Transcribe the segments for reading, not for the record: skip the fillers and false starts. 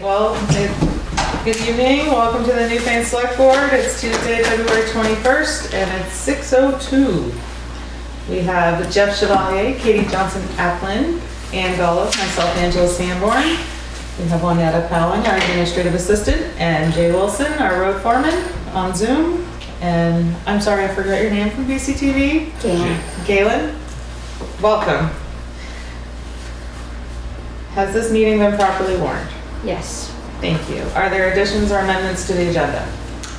Well, good evening. Welcome to the Newfane Selectboard. It's Tuesday, February 21st, and it's 6:02. We have Jeff Chevalier, Katie Johnson-Aplin, Ann Golob, myself, Angela Sanborn. We have Juanetta Powling, our administrative assistant, and Jay Wilson, our road foreman, on Zoom. And I'm sorry, I forgot your name from BCTV. Galen. Welcome. Has this meeting been properly warned? Yes. Thank you. Are there additions or amendments to the agenda?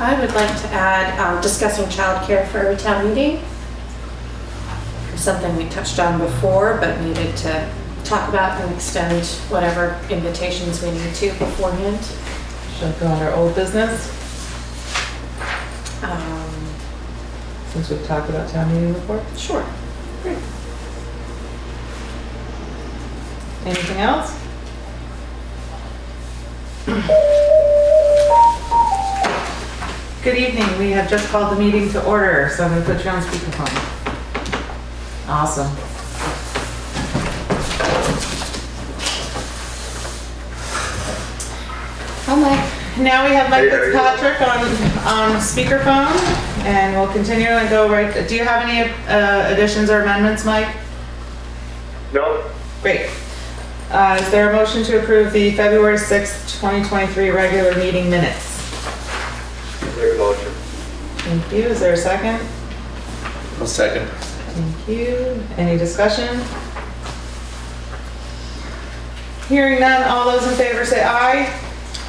I would like to add discussing childcare for a town meeting. Something we touched on before, but needed to talk about and extend whatever invitations we need to beforehand. Should I go under old business? Since we've talked about town meeting before? Sure. Great. Anything else? Good evening. We have just called the meeting to order, so I'm going to put you on speakerphone. Awesome. Oh my. Now we have Mike Fitzpatrick on speakerphone, and we'll continue and go right. Do you have any additions or amendments, Mike? No. Great. Is there a motion to approve the February 6th, 2023 regular meeting minutes? Make a motion. Thank you. Is there a second? I'll second. Thank you. Any discussion? Hearing none, all those in favor say aye.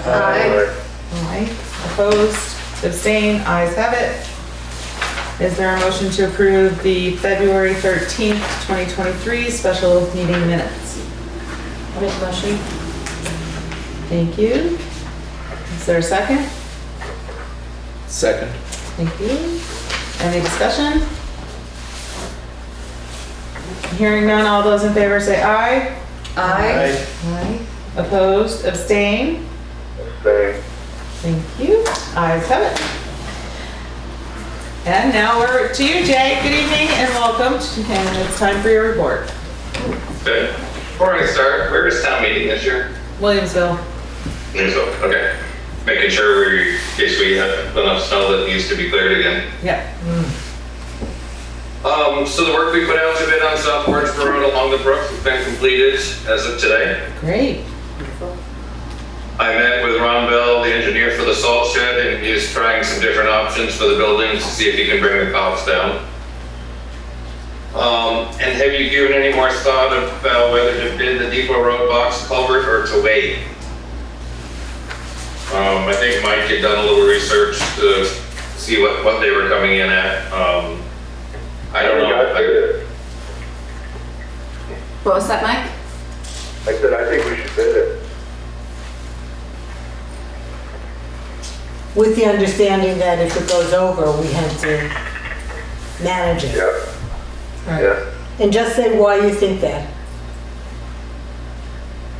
Aye. Aye. Opposed? Abstain? Ayes have it. Is there a motion to approve the February 13th, 2023 special meeting minutes? I'll make a motion. Thank you. Is there a second? Second. Thank you. Any discussion? Hearing none, all those in favor say aye. Aye. Aye. Opposed? Abstain? Abstain. Thank you. Ayes have it. And now we're to you, Jay. Good evening and welcome. And it's time for your report. Good. Before I start, where is town meeting this year? Williamsville. Newsville. Okay. Making sure in case we have enough snow that needs to be cleared again. Yep. So the work we put out to bid on South Brattleboro Road along the brook has been completed as of today. Great. I met with Ron Bell, the engineer for the salt shed, and he's trying some different options for the building to see if he can bring the costs down. And have you given any more thought about whether to bid the Depot Road box culvert or to wait? I think Mike had done a little research to see what they were coming in at. I don't know. What was that, Mike? I said, I think we should bid it. With the understanding that if it goes over, we have to manage it. Yeah. Right. Yeah. And just say why you think that.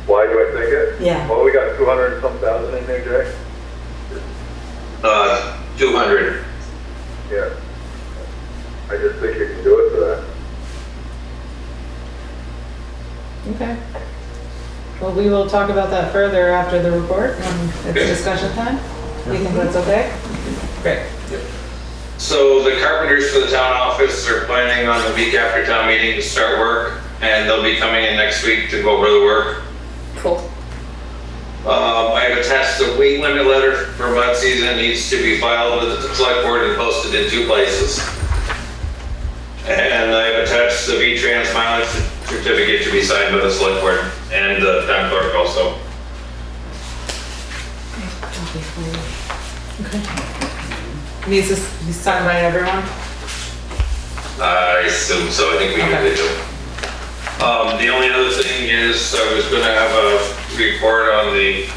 Why do I think it? Yeah. Well, we got 200 and some thousand in there, Jay. 200. Yeah. I just think you can do it for that. Okay. Well, we will talk about that further after the report. It's discussion time. You think that's okay? Great. So the carpenters for the town office are planning on the week after town meeting to start work, and they'll be coming in next week to go over the work. Cool. I have attached the weight limit letter for mud season. Needs to be filed with the select board and posted in 2 places. And I have attached the V-Trans mileage certificate to be signed by the select board and the town clerk also. Okay. Needs to be signed by everyone? I assume so. I think we usually do. The only other thing is I was going to have a report on the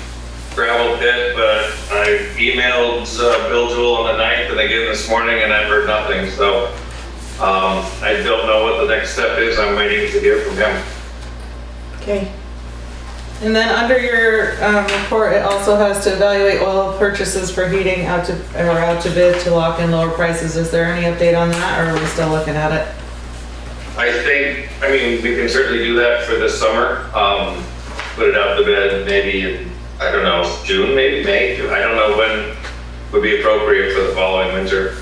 gravel pit, but I emailed Bill Jewell on the 9th and again this morning and I've heard nothing. So I don't know what the next step is. I'm waiting to hear from him. Okay. And then under your report, it also has to evaluate oil purchases for heating out to bid to lock in lower prices. Is there any update on that, or are we still looking at it? I mean, we can certainly do that for this summer. Put it out to bid maybe in I don't know, June, maybe May, I don't know when would be appropriate for the following winter.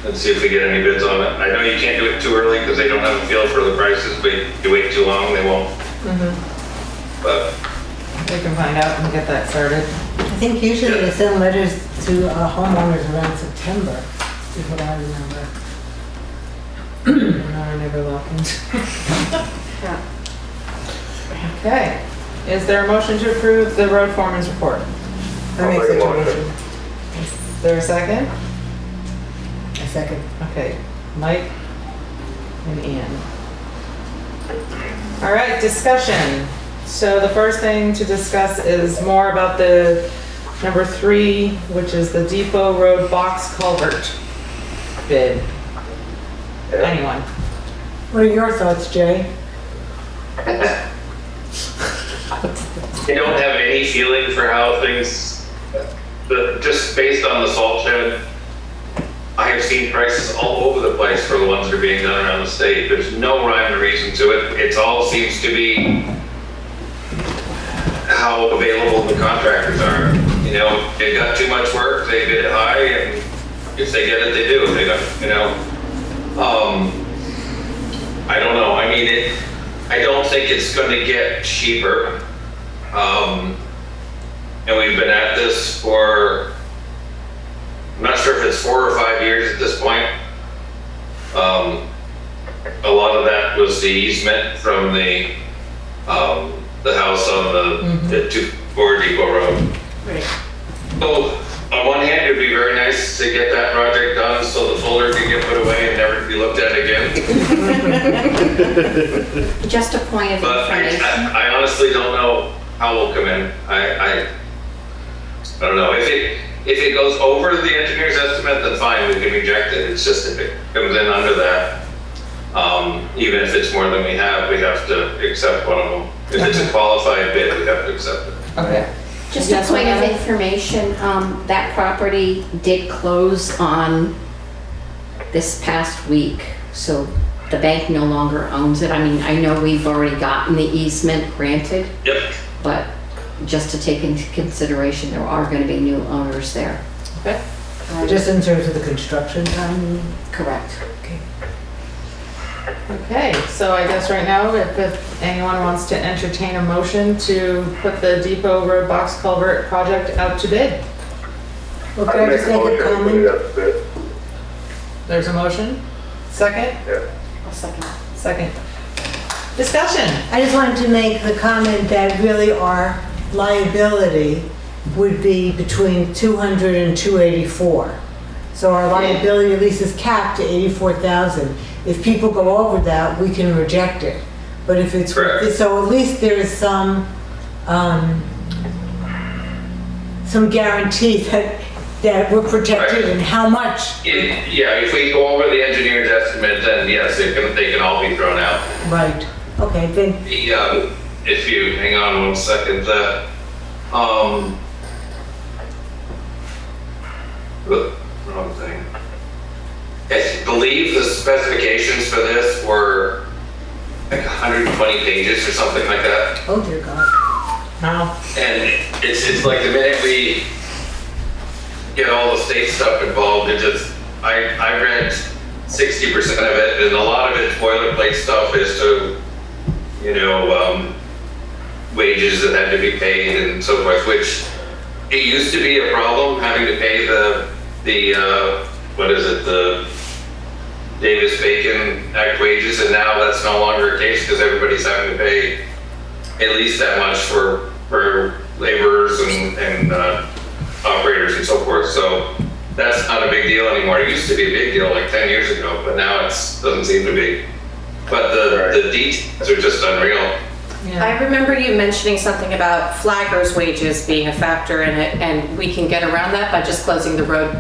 And see if we get any bids on it. I know you can't do it too early because they don't have a feel for the prices, but if you wait too long, they won't. But We can find out and get that started. I think usually they send letters to homeowners around September, is what I remember. No, I never looked. Okay. Is there a motion to approve the road foreman's report? I make I'll such make a a motion. motion. Is there a second? A second. Okay, Mike and Ian. All right, discussion. So the first thing to discuss is more about the number 3, which is the Depot Road box culvert bid. Anyone? What are your thoughts, Jay? I don't have any feeling for how things, just based on the salt shed, I have seen prices all over the place for the ones that are being done around the state. There's no rhyme or reason to it. It all seems to be how available the contractors are. You know, they got too much work, they bid it high, and if they get it, they do. If they don't, you know. I don't know. I mean, I don't think it's going to get cheaper. And we've been at this for, I'm not sure if it's 4 or 5 years at this point. A lot of that was the easement from the house on the 24 Depot Road. Right. So on one hand, it'd be very nice to get that project done so the folder can get put away and never be looked at again. Just a point of But information. I honestly don't know how we'll come in. I don't know. If it goes over the engineer's estimate, then fine, we can reject it. It's just if it comes in under that, even if it's more than we have to accept one of them. If it's a qualified bid, we have to accept it. Okay. Just Yes, a point of Loretta? information, that property did close on this past week, so the bank no longer owns it. I mean, I know we've already gotten the easement granted, Yep. but just to take into consideration, there are gonna be new owners there. Okay. Just in terms of the construction time? Correct. Okay, so I guess right now, if anyone wants to entertain a motion to put the Depot Road box culvert project out to bid. Well, I can I make just a make a motion, we comment? have to bid. There's a motion? Second? Yeah. I'll second. Second. Discussion. I just wanted to make the comment that really our liability would be between 200 and 284. So our liability at least is capped to 84,000. If people go over that, we can reject it. But if it's, Correct. so at least there is some guarantee that we're protected Right. and how much. Yeah, if we go over the engineer's estimate, then yes, they can all be thrown out. Right. Okay, then, If you hang on one second, wrong thing. I believe the specifications for this were like 120 pages or something like that. oh dear God. Now, And it's like the minute we get all the state stuff involved, I read 60% of it, and a lot of it's boilerplate stuff as to, wages that had to be paid and so forth, which it used to be a problem having to pay the Davis-Bacon Act wages, and now that's no longer a case because everybody's having to pay at least that much for laborers and operators and so forth. So that's not a big deal anymore. It used to be a big deal like 10 years ago, but now it doesn't seem to be. But the details are just unreal. yeah. I remember you mentioning something about flaggers' wages being a factor in it, and we can get around that by just closing the road.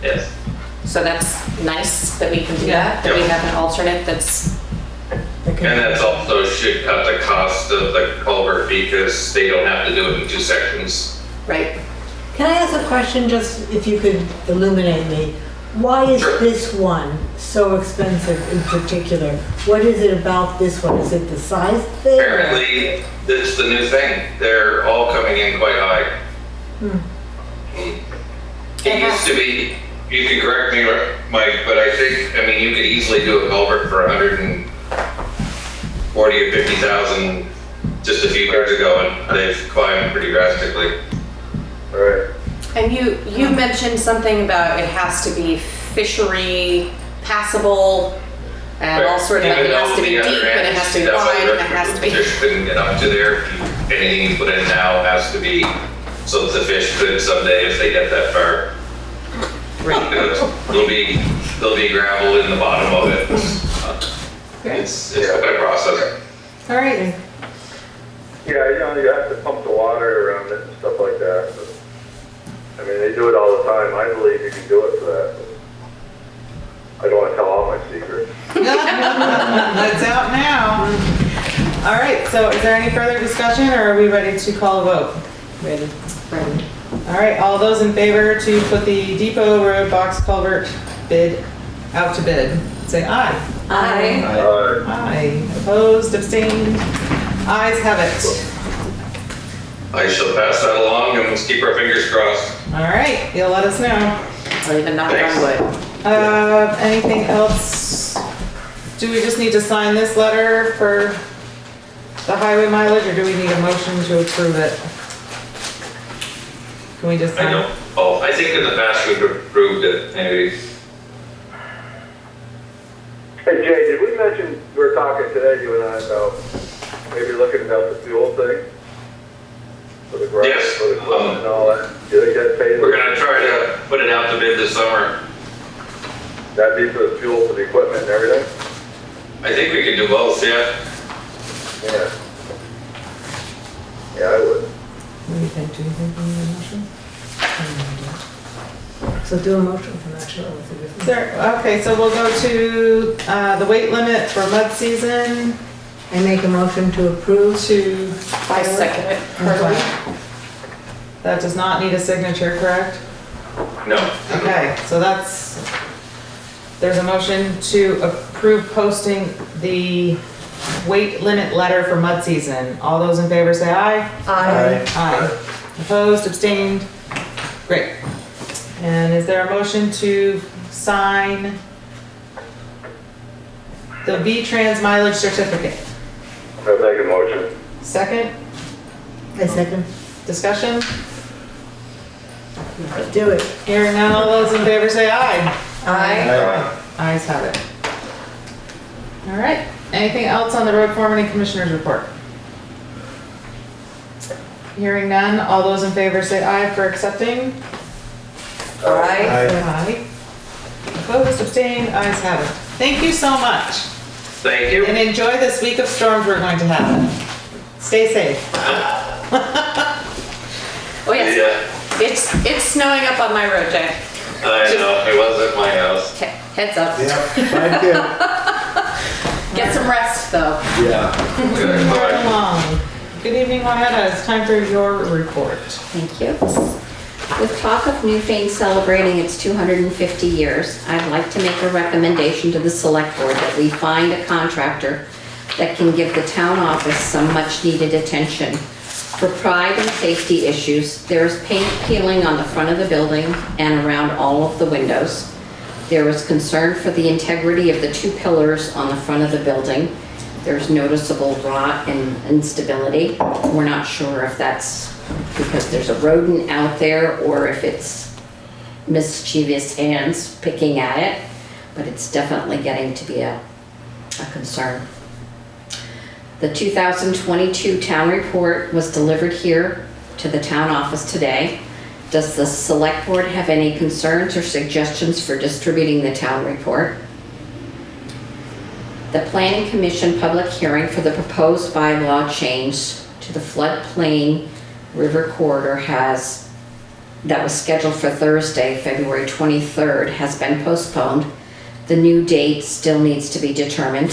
Yes. So that's nice that we can do Yeah. that we Yep. have an alternate that's, And that's also should cut the cost of the culvert because they don't have to do it in 2 sections. right. Can I ask a question, just if you could illuminate me? Why is Sure. this one so expensive in particular? What is it about this one? Is it the size thing? Apparently, it's the new thing. They're all coming in quite high. It used to be, you can correct me, Mike, but I think, I mean, you could easily do a culvert for 140 or 50,000 just a few years ago, and they've climbed pretty drastically. All right. And you mentioned something about it has to be fishery passable and all sort of, Even it has though to be the deep other and it end has to be is definitely wide and it has to be. Fish couldn't get up to there. Anything you put in now has to be, so that the fish could someday, if they get that far. There'll be gravel in the bottom of it. It's quite a process. All right. Yeah, you have to pump the water around it and stuff like that. But, I mean, they do it all the time. I believe you can do it for that. But I don't want to tell all my secrets. That's out now. All right, so is there any further discussion or are we ready to call a vote? Ready. All right, all those in favor to put the Depot Road box culvert bid out to bid, say aye. Aye. Aye. Opposed, abstained, ayes have it. I shall pass that along and let's keep our fingers crossed. All right, you'll let us know. Or even knock on wood. Anything else? Do we just need to sign this letter for the highway mileage or do we need a motion to approve it? Can we just I sign? know, I think in the past we've approved it, maybe. Hey, Jay, did we mention, we were talking today, you and I, about maybe looking about the fuel thing? For the grass, Yes, for the equipment and all that? Do they get paid? We're gonna try to put it out to bid this summer. That'd be for the fuel for the equipment and everything? I think we can do both, yeah. Yeah. Yeah, I would. What do you think? Do you think we need a motion? So do a motion for that, sure. What's the difference? There, okay, so we'll go to, the weight limit for mud season I make a motion to approve. to. I second it heartily. That does not need a signature, correct? No. Okay, so there's a motion to approve posting the weight limit letter for mud season. All those in favor say aye. Aye. Aye. Opposed, abstained? Great. And is there a motion to sign the V-Trans mileage certificate? I'll make a motion. Second, I second. discussion? Let's do it. Hearing none, all those in favor say aye. Aye. Ayes have it. All right, anything else on the road foreman and commissioners report? Hearing none, all those in favor say aye for accepting. Aye. Aye. Opposed, abstained, ayes have it. Thank you so much, Thank you. and enjoy this week of storms we're going to have. Stay safe. Oh, yes. Yeah, It's snowing up on my road, Jay. I know, it was at my house. Heads up. Thank you. Get some rest, though. Yeah. Good, Right bye. along. Good evening, Juanetta, it's time for your report. Thank you. With talk of Newfane celebrating its 250 years, I'd like to make a recommendation to the select board that we find a contractor that can give the town office some much needed attention. For pride and safety issues, there is paint peeling on the front of the building and around all of the windows. There is concern for the integrity of the two pillars on the front of the building. There's noticeable rot and instability. We're not sure if that's because there's a rodent out there or if it's mischievous hands picking at it, but it's definitely getting to be a concern. The 2022 town report was delivered here to the town office today. Does the select board have any concerns or suggestions for distributing the town report? The Planning Commission public hearing for the proposed bylaw change to the floodplain river corridor that was scheduled for Thursday, February 23rd, has been postponed. The new date still needs to be determined.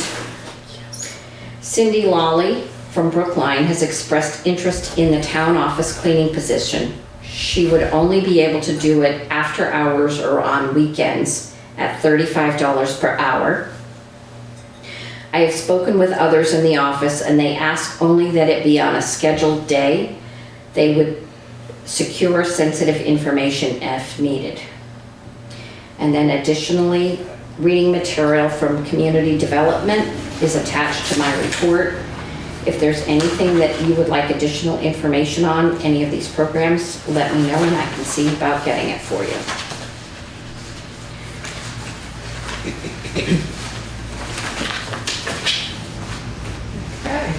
Cindy Lawley from Brookline has expressed interest in the town office cleaning position. She would only be able to do it after hours or on weekends at $35 per hour. I have spoken with others in the office and they ask only that it be on a scheduled day. They would secure sensitive information if needed. And then additionally, reading material from community development is attached to my report. If there's anything that you would like additional information on any of these programs, let me know and I can see about getting it for you. Okay.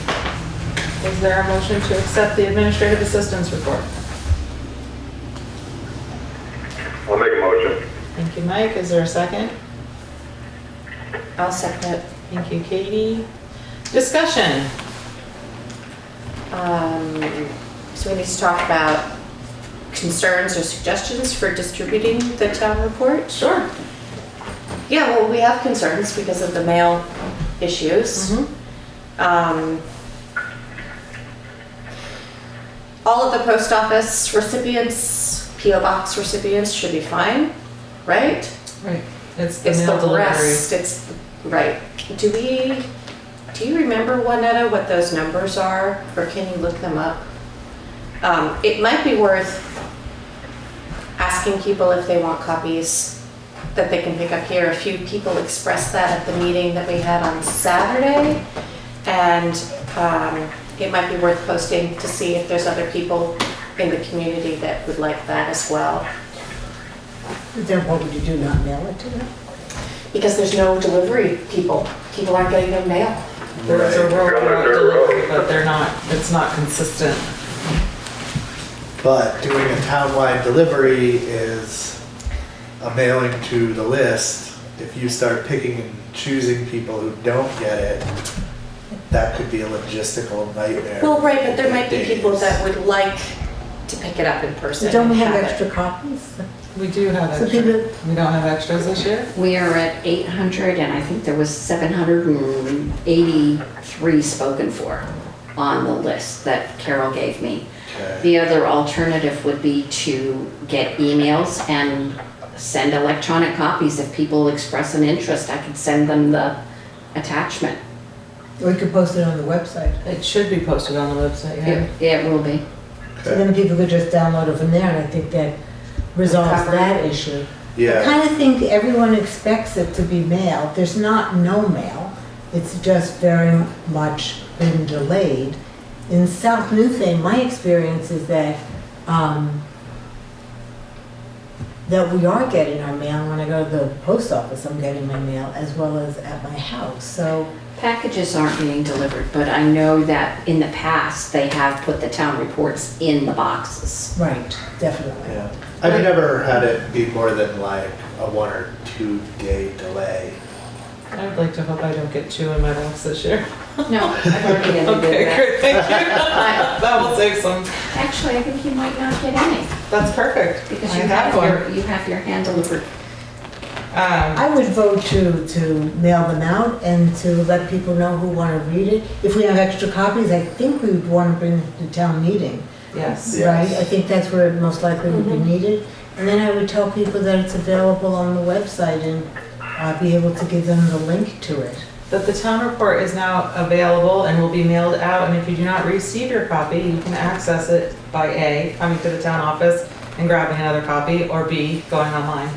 Is there a motion to accept the administrative assistance report? I'll make a motion. Thank you, Mike. Is there a second? I'll second it. Thank you, Katie. Discussion. So we need to talk about concerns or suggestions for distributing the town report? Sure. Yeah, well, we have concerns because of the mail issues. All of the post office recipients, PO box recipients should be fine, right? Right. It's the It's mail the delivery. rest, it's, right. Do you remember, Juanetta, what those numbers are, or can you look them up? It might be worth asking people if they want copies that they can pick up here. A few people expressed that at the meeting that we had on Saturday, and it might be worth posting to see if there's other people in the community that would like that as well. Then what would you do, not mail it to them? Because there's no delivery people. People aren't getting their mail. There's a Right. road delivery, but it's not consistent. But doing a townwide delivery is a mailing to the list. If you start picking and choosing people who don't get it, that could be a logistical nightmare. Well, right, but there might be Days. people that would like to pick it up in person. Don't we and have it. extra copies? We do have So extra. people, We don't have extras this year? We are at 800 and I think there was 783 spoken for on the list that Carol gave me. Okay. The other alternative would be to get emails and send electronic copies. If people express an interest, I could send them the attachment. we could post it on the website. It should be posted on the website, yeah. It will be. So then people could just download it from there, and I think that resolves Cover it. that issue. I Yeah, kind of think everyone expects it to be mailed. There's not no mail. It's just very much been delayed. In South Newfane, my experience is that that we are getting our mail. When I go to the post office, I'm getting my mail as well as at my house. So Packages aren't being delivered, but I know that in the past, they have put the town reports in the boxes. right, definitely. yeah. I've never had it be more than like a 1 or 2 day delay. I would like to hope I don't get 2 in my box this year. No, I've already did Okay, that. great, thank you. That will save some. Actually, I think you might not get any That's perfect. because I you have one. you have your hand delivered. I would vote to mail them out and to let people know who want to read it. If we have extra copies, I think we would want to bring it to town meeting, Yes. Yeah. right? I think that's where it most likely would be needed. And then I would tell people that it's available on the website and be able to give them the link to it. That the town report is now available and will be mailed out, and if you do not receive your copy, you can access it by A, coming to the town office and grabbing another copy, or B, going online.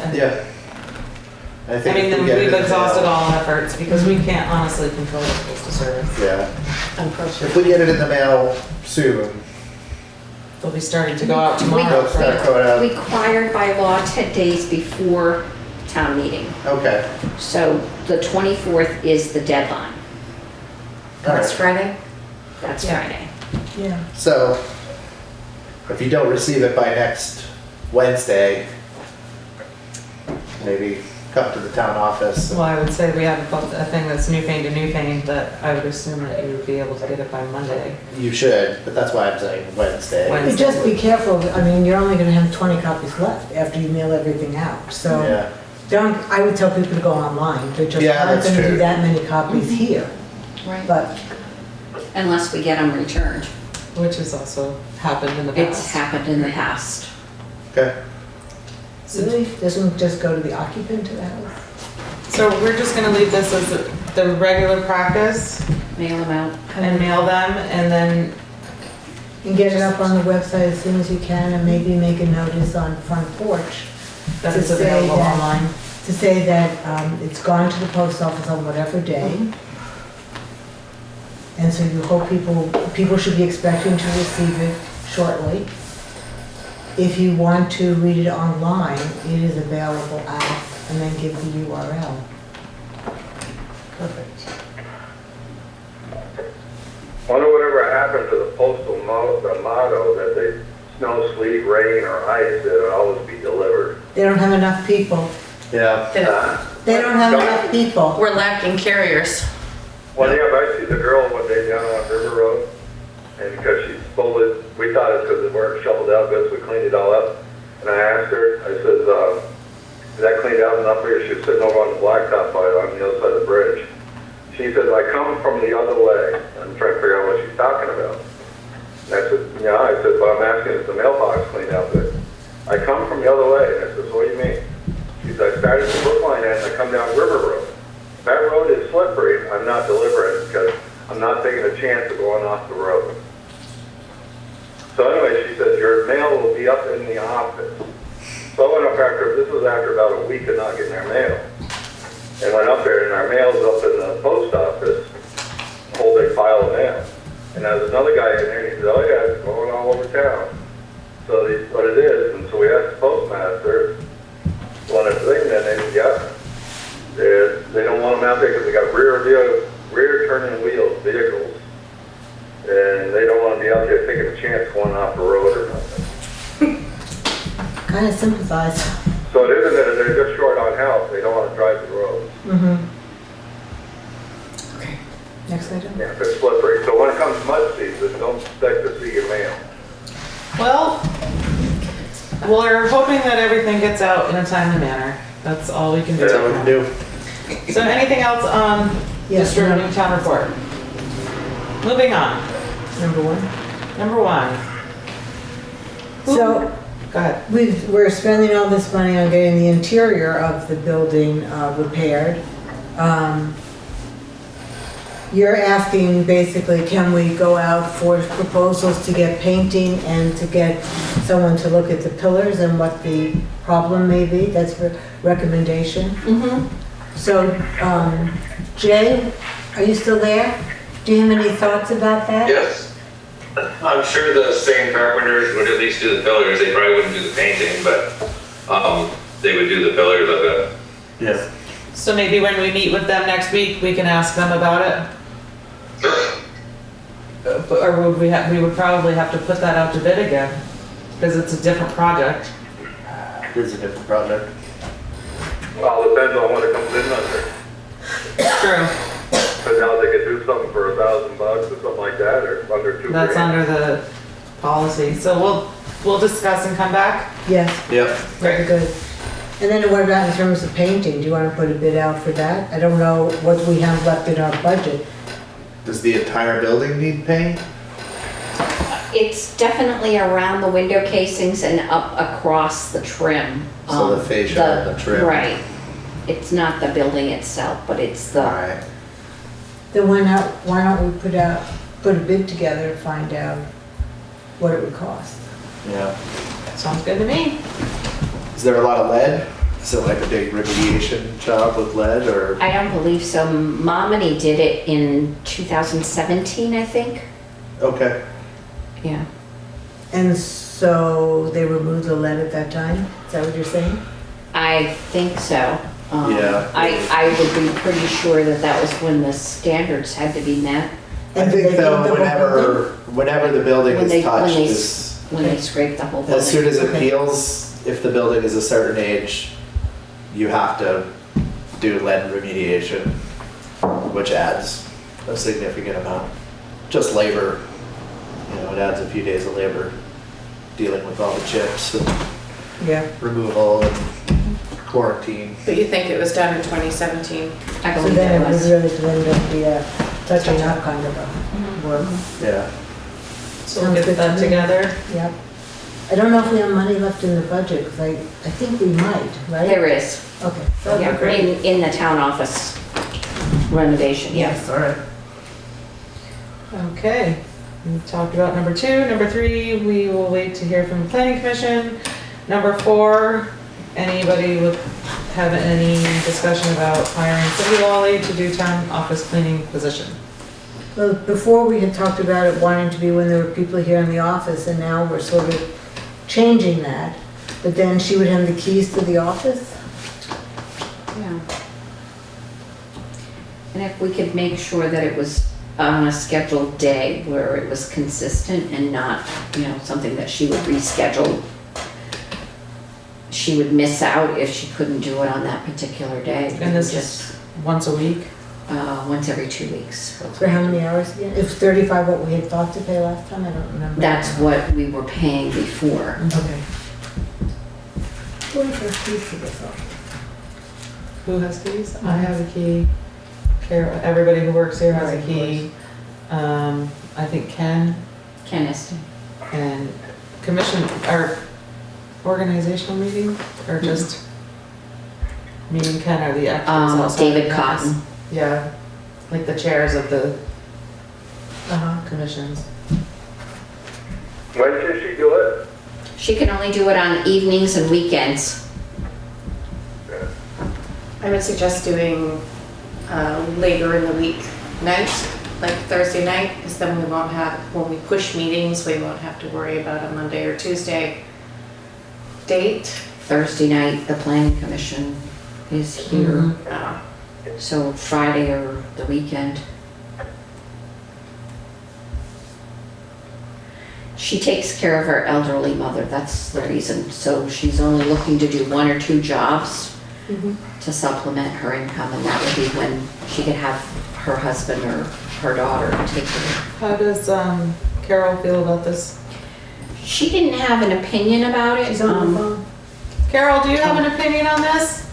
And- Yeah. I I think mean, if then we get it we've in the exhausted mail- all efforts, because we can't honestly control the postal service. Yeah. Unfortunately. If we get it in the mail soon, They'll be starting to go out tomorrow. They'll start going out. Required by law 10 days before town meeting. okay. So the 24th is the deadline. All That's right. Friday? That's Yeah. Friday. Yeah. So, if you don't receive it by next Wednesday, maybe come to the town office. Well, I would say we have a thing that's Newfane to Newfane, that I would assume that you would be able to get it by Monday. You should, but that's why I'm saying Wednesday. Wednesday. But just be careful, I mean, you're only gonna have 20 copies left after you mail everything out, so Yeah, don't, I would tell people to go online, there just Yeah, aren't that's gonna be true. that many copies here. Right. But Unless we get them returned. Which is also happened in the past. It's happened in the past. Okay. Really? Doesn't just go to the occupant of the house? So we're just gonna leave this as the regular practice Mail them out. and mail them, and then, And get it up on the website as soon as you can, and maybe make a notice on front porch that To it's say available that- online. to say that it's gone to the post office on whatever day. And so you hope people should be expecting to receive it shortly. If you want to read it online, it is available at, and then give the URL. Perfect. Wonder whatever happened to the postal the motto that they, snow, sleet, rain, or ice, that it'll always be delivered. They don't have enough people. Yeah. They don't have enough people. We're lacking carriers. Well, yeah, but I see the girl one day down on River Road, and because she pulled it, we thought it's because it weren't shoveled out good, so we cleaned it all up. And I asked her, I said, is that cleaned out enough for you? She was sitting over on the blacktop on the other side of the bridge. She said, I come from the other way. I'm trying to figure out what she's talking about. And I said, yeah, I said, but I'm asking if the mailbox cleaned out good. I come from the other way. And I said, so what do you mean? She said, I started from Brookline and I come down River Road. That road is slippery. I'm not delivering because I'm not taking a chance of going off the road. So anyway, she said, your mail will be up in the office. So I went up this was after about a week of not getting our mail. And went up there and our mail's up in the post office, a whole big pile of mail. And there's another guy in there and he said, oh yeah, it's going all over town. So that's what it is. And so we asked the postmaster, well, if they, then they said, yeah. They don't want them out there because they got rear turning wheels vehicles, and they don't want to be out there taking a chance going off the road or nothing. Kind of sympathize. So it isn't that they're just short on help; they don't want to drive the road. Okay. Next item. Yeah, they're slippery. So when it comes to mud season, don't expect to see your mail. Well, we're hoping that everything gets out in a timely manner. That's all we can do. That's all we can do. So anything else on Yes, distributing no. town report? Moving on. Number one. Number one. So Go ahead. we're spending all this money on getting the interior of the building repaired. You're asking basically, can we go out for proposals to get painting and to get someone to look at the pillars and what the problem may be? That's a recommendation. So, Jay, are you still there? Do you have any thoughts about that? Yes. I'm sure the same carpenters would at least do the pillars. They probably wouldn't do the painting, but they would do the pillars of it. Yeah. So maybe when we meet with them next week, we can ask them about it? Or would we would probably have to put that out to bid again, because it's a different project. It is a different project. Well, it depends on what it comes in under. True. But now they could do something for $1,000 or something like that, or under $2,000. That's under the policy. So we'll discuss and come back. Yes, Yep. very good. And then what about in terms of painting? Do you want to put a bid out for that? I don't know what we have left in our budget. Does the entire building need paint? It's definitely around the window casings and up across the trim. So the fascia and the trim. Right. It's not the building itself, but it's the, Alright. Then why don't we put a bid together to find out what it would cost? Yeah. Sounds good to me. Is there a lot of lead? Is it like a big remediation job with lead or? I don't believe so. Momini did it in 2017, I think. Okay. Yeah. And so they removed the lead at that time? Is that what you're saying? I think so. Yeah. I would be pretty sure that that was when the standards had to be met. I And think they though, did the whole whenever the building When is they, touched, is, when they scraped the whole building. as soon as it Okay. peels, if the building is a certain age, you have to do lead remediation, which adds a significant amount. Just labor, it adds a few days of labor dealing with all the chips and Yeah. removal and quarantine. But you think it was done in 2017? I So believe then it it would was. really be a touching up kind of a work. Yeah. So we'll get that together. Yep. I don't know if we have money left in the budget, because I think we might, right? There is, Okay. yeah, in the town office renovation, yes. All right. Okay, we talked about number 2. Number 3, we will wait to hear from the planning commission. Number 4, anybody would have any discussion about hiring Cindy Lawley to do town office cleaning position? Well, before we had talked about it wanting to be when there were people here in the office, and now we're sort of changing that. But then she would have the keys to the office? Yeah. And if we could make sure that it was on a scheduled day where it was consistent and not, something that she would reschedule. She would miss out if she couldn't do it on that particular day. And this Just is once a week? once every 2 weeks. For how many hours again? It was 35 what we had thought to pay last time? I don't remember. That's what we were paying before. Okay. Who has our keys to this office? Who has keys? I have a key. Everybody who works here has a Right, key. I think Ken Kenneth. and commission, or organizational meeting, or just me and Ken are the extras outside David of this. Cotton. Yeah, like the chairs of the commissions. When should she do it? She can only do it on evenings and weekends. I would suggest doing later in the week night, like Thursday night, because then we won't have, when we push meetings, we won't have to worry about a Monday or Tuesday date. Thursday night, the planning commission is here, so Friday or the weekend. She takes care of her elderly mother, that's the reason. So she's only looking to do 1 or 2 jobs to supplement her income, and that would be when she could have her husband or her daughter take her. How does Carol feel about this? She didn't have an opinion about it. She's on the phone. Carol, do you have an opinion on this?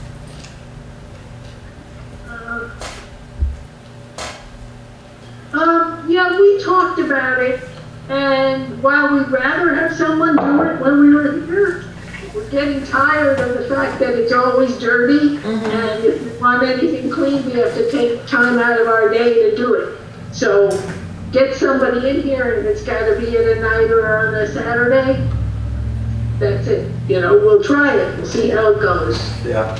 Yeah, we talked about it, and while we'd rather have someone do it when we were here, we're getting tired of the fact that it's always dirty, and if we want anything clean, we have to take time out of our day to do it. So get somebody in here, and it's gotta be at a night or on a Saturday, that's it. We'll try it and see how it goes. Yeah.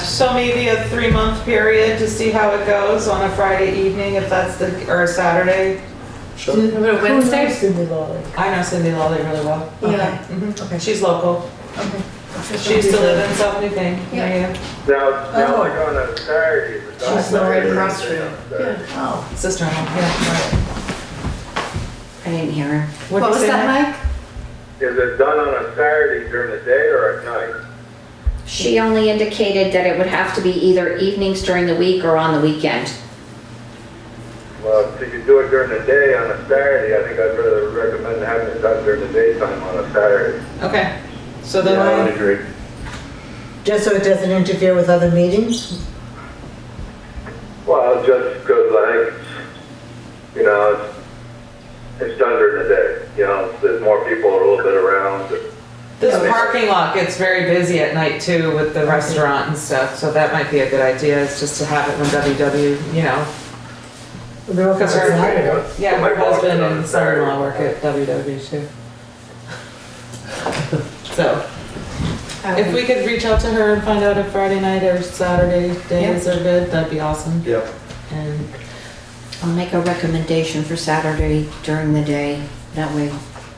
So maybe a 3-month period to see how it goes on a Friday evening, if that's or a Saturday. Sure. Who Wednesday? knows Cindy Lawley? I know Cindy Lawley really well. Yeah. Mhm. She's local. Okay. She used to live in South Newfane. Yeah. Now, Oh. like on a Saturday, is it done She's right Saturday? across from you. Saturday? Oh. Sister-in-law, yeah. I didn't hear her. What What'd you was say, that, Mike? Mike? Is it done on a Saturday during the day or at night? She only indicated that it would have to be either evenings during the week or on the weekend. Well, if you could do it during the day on a Saturday, I think I'd rather recommend having it done during the daytime on a Saturday. Okay, so then Yeah, I would agree. Just so it doesn't interfere with other meetings? Well, just because I think, it's done during the day. There's more people a little bit around. this parking lot gets very busy at night too with the restaurant and stuff, so that might be a good idea, is just to have it when WW, They're open on Because her- Saturday. yeah, My her boss husband is on and son-in-law work Saturday. at WW too. So, if we could reach out to her and find out if Friday night or Saturday days are good, that'd be awesome. Yep. And I'll make a recommendation for Saturday during the day. That way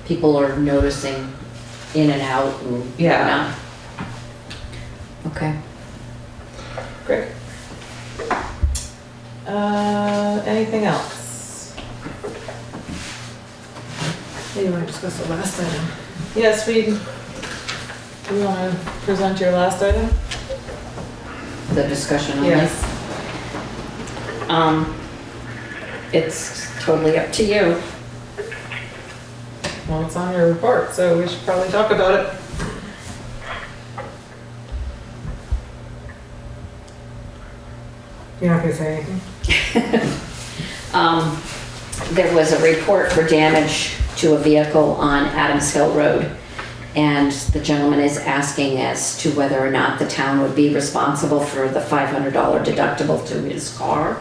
people are noticing in and out and Yeah. whatnot. Okay. great. Anything else? Hey, you want to discuss the last item? Yes, do you want to present your last item? The discussion on Yes. this. It's totally up to you. Well, it's on your report, so we should probably talk about it. You're not gonna say anything? There was a report for damage to a vehicle on Adams Hill Road. And the gentleman is asking as to whether or not the town would be responsible for the $500 deductible to his car.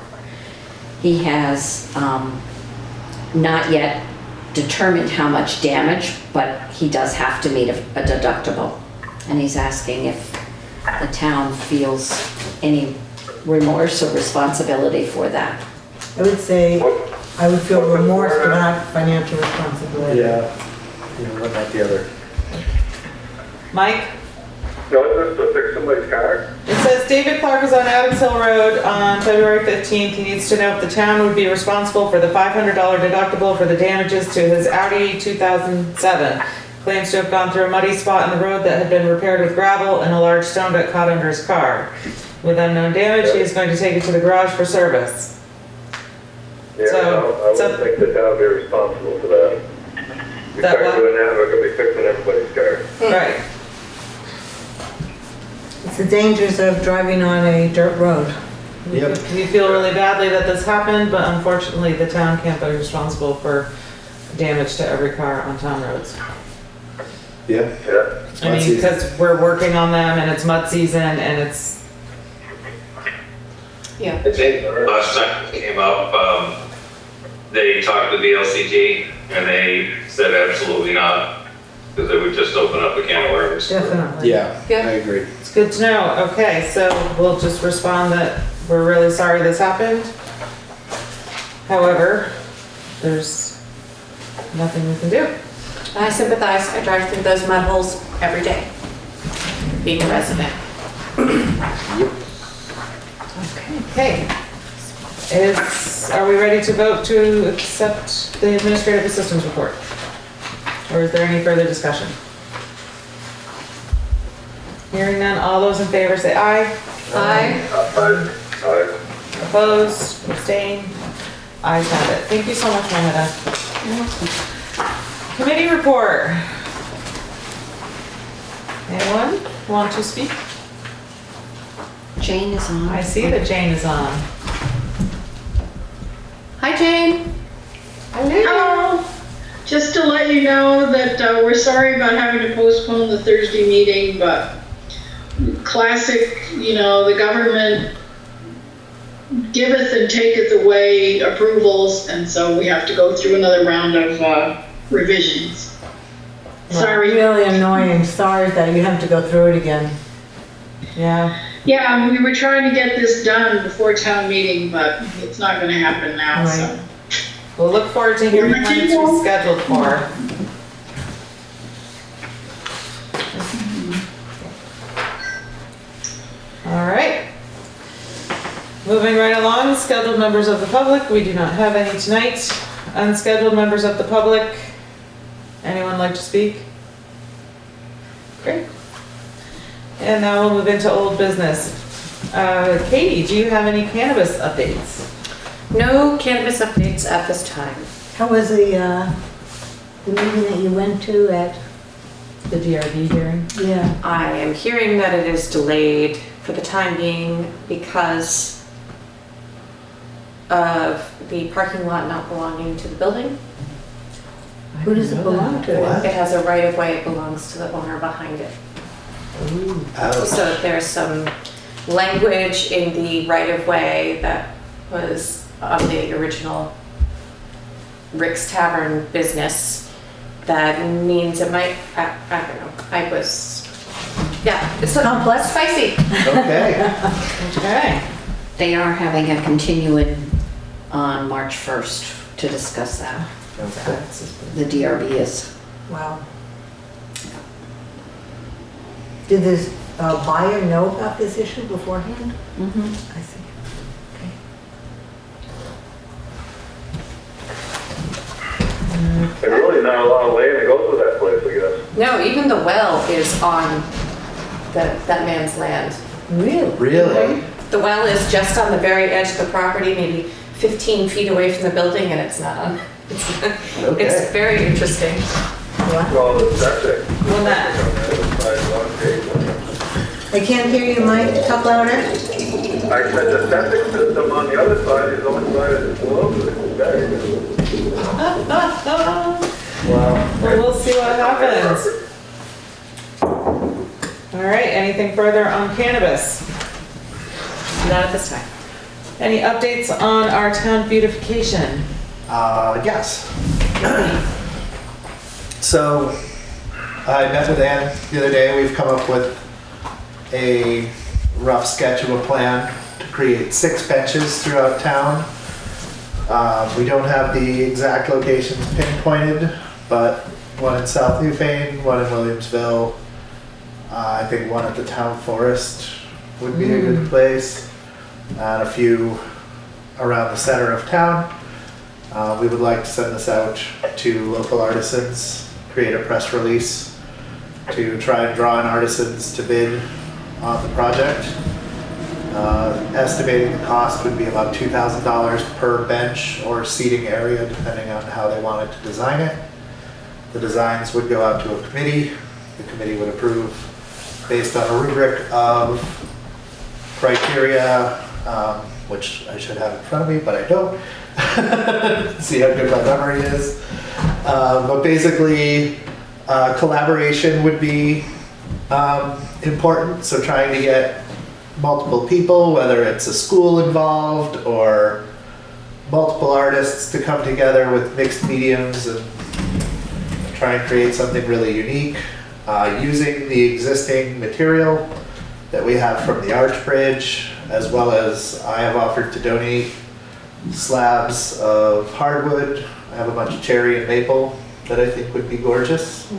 He has not yet determined how much damage, but he does have to meet a deductible. And he's asking if the town feels any remorse or responsibility for that. I would say I would feel remorse, but not financial responsibility. Yeah. What about the other? Mike? No, it's just to fix somebody's car. It says David Clark was on Adams Hill Road on February 15th. He needs to know if the town would be responsible for the $500 deductible for the damages to his Audi 2007. Claims to have gone through a muddy spot in the road that had been repaired with gravel and a large stone got caught under his car. With unknown damage, he is going to take it to the garage for service. Yeah, I wouldn't think the town would be responsible for that. We That start what? doing that, we're gonna be fixing everybody's car. Right. It's the dangers of driving on a dirt road. Yep. We feel really badly that this happened, but unfortunately the town can't be responsible for damage to every car on town roads. Yeah. Yeah. I mean, because we're working on them and it's mud season and it's, Yeah. I think last time it came up, they talked to the LCT and they said absolutely not, because it would just open up a can of worms. definitely. Yeah, Yeah. I agree. It's good to know. Okay, so we'll just respond that we're really sorry this happened. However, there's nothing we can do. I sympathize. I drive through those mud holes every day, being a resident. Okay. Are we ready to vote to accept the administrative assistance report? Or is there any further discussion? Hearing none, all those in favor say aye. Aye. Aye. Opposed, abstain, ayes have it. Thank you so much, Mohammed. Committee report. Anyone want to speak? Jane is on. I see that Jane is on. Hi, Jane. Hello. Just to let you know that we're sorry about having to postpone the Thursday meeting, but classic, the government giveth and taketh away approvals, and so we have to go through another round of revisions. Sorry. Really annoying. Sorry that you have to go through it again. Yeah. Yeah, we were trying to get this done before town meeting, but it's not gonna happen now, so. Right. We'll look forward to hearing when it's rescheduled for. All right. Moving right along, scheduled members of the public. We do not have any tonight. Unscheduled members of the public. Anyone like to speak? Great. And now we'll move into old business. Katie, do you have any cannabis updates? No cannabis updates at this time. How was the meeting that you went to at, The DRB hearing? yeah, I am hearing that it is delayed for the time being because of the parking lot not belonging to the building. who does it belong to? What? It has a right of way, it belongs to the owner behind it. Ouch. So there's some language in the right of way that was on the original Rick's Tavern business that means it might, I don't know, it's Complex? spicy. Okay. Okay. They are having a continuing on March 1st to discuss that. Okay. The DRB is. Wow. Did this buyer know about this issue beforehand? Mhm. I see. There's really not a lot of land that goes with that place, I guess. No, even the well is on that man's land. Really? Really? The well is just on the very edge of the property, maybe 15 feet away from the building, and it's not on. Okay. It's very interesting. Wow. Well, the septic. Well, that, I can't hear you, Mike. Talk louder. I said the septic system on the other side is on the side of the globe. It's buried. Well, we'll see what happens. All right, anything further on cannabis? Not at this time. Any updates on our town beautification? Yes. So, I met with Ann the other day. We've come up with a rough sketch of a plan to create 6 benches throughout town. We don't have the exact locations pinpointed, but one in South Newfane, one in Williamsville. I think one at the town forest would be a good place, and a few around the center of town. We would like to send this out to local artisans, create a press release to try and draw in artisans to bid on the project. Estimating the cost would be about $2,000 per bench or seating area, depending on how they wanted to design it. The designs would go out to a committee. The committee would approve based on a rubric of criteria, which I should have in front of me, but I don't. See how good my memory is. But basically, collaboration would be important. So trying to get multiple people, whether it's a school involved or multiple artists, to come together with mixed mediums and try and create something really unique, using the existing material that we have from the Arch Bridge, as well as I have offered to donate slabs of hardwood. I have a bunch of cherry and maple that I think would be gorgeous.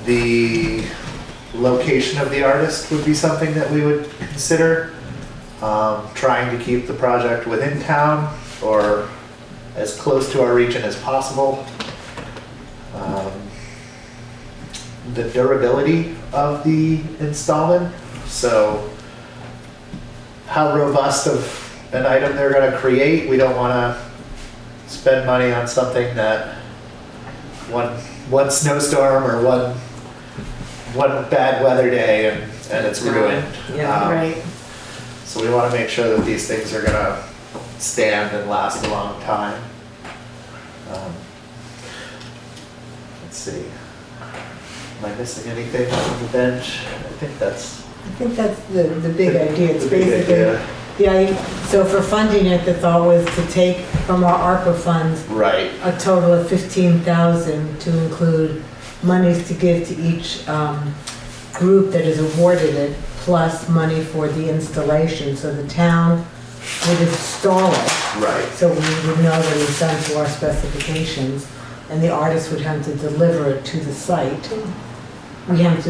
The location of the artist would be something that we would consider. Trying to keep the project within town or as close to our region as possible. The durability of the installment, so how robust of an item they're going to create. We don't want to spend money on something that one snowstorm or one bad weather day and it's ruined. Yeah, Right. So we want to make sure that these things are going to stand and last a long time. Let's see. Am I missing anything on the bench? I think that's the big idea. It's the big basically, idea. so for funding it, the thought was to take from our ARPA funds Right. a total of $15,000 to include monies to give to each group that is awarded it, plus money for the installation. So the town would install it, Right. so we would know that it's done to our specifications, and the artist would have to deliver it to the site. You have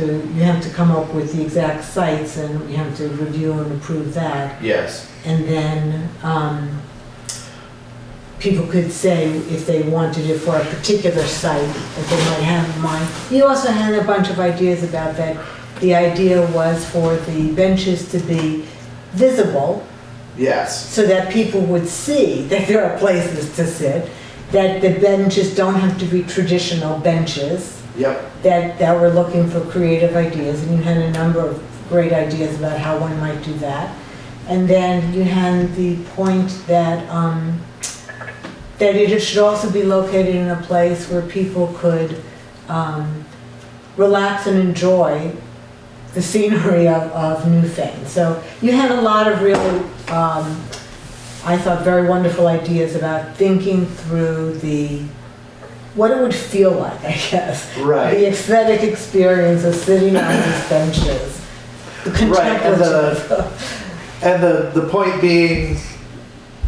to come up with the exact sites, and you have to review and approve that. Yes. And then people could say if they wanted it for a particular site that they might have in mind. You also had a bunch of ideas about that. The idea was for the benches to be visible Yes. so that people would see that there are places to sit, that the benches don't have to be traditional benches, Yep. that we're looking for creative ideas, and you had a number of great ideas about how one might do that. And then you had the point that that it should also be located in a place where people could relax and enjoy the scenery of Newfane. So you had a lot of really, I thought, very wonderful ideas about thinking through what it would feel like, I guess. Right. The aesthetic experience of sitting on these benches. The Right, contemplative. and the point being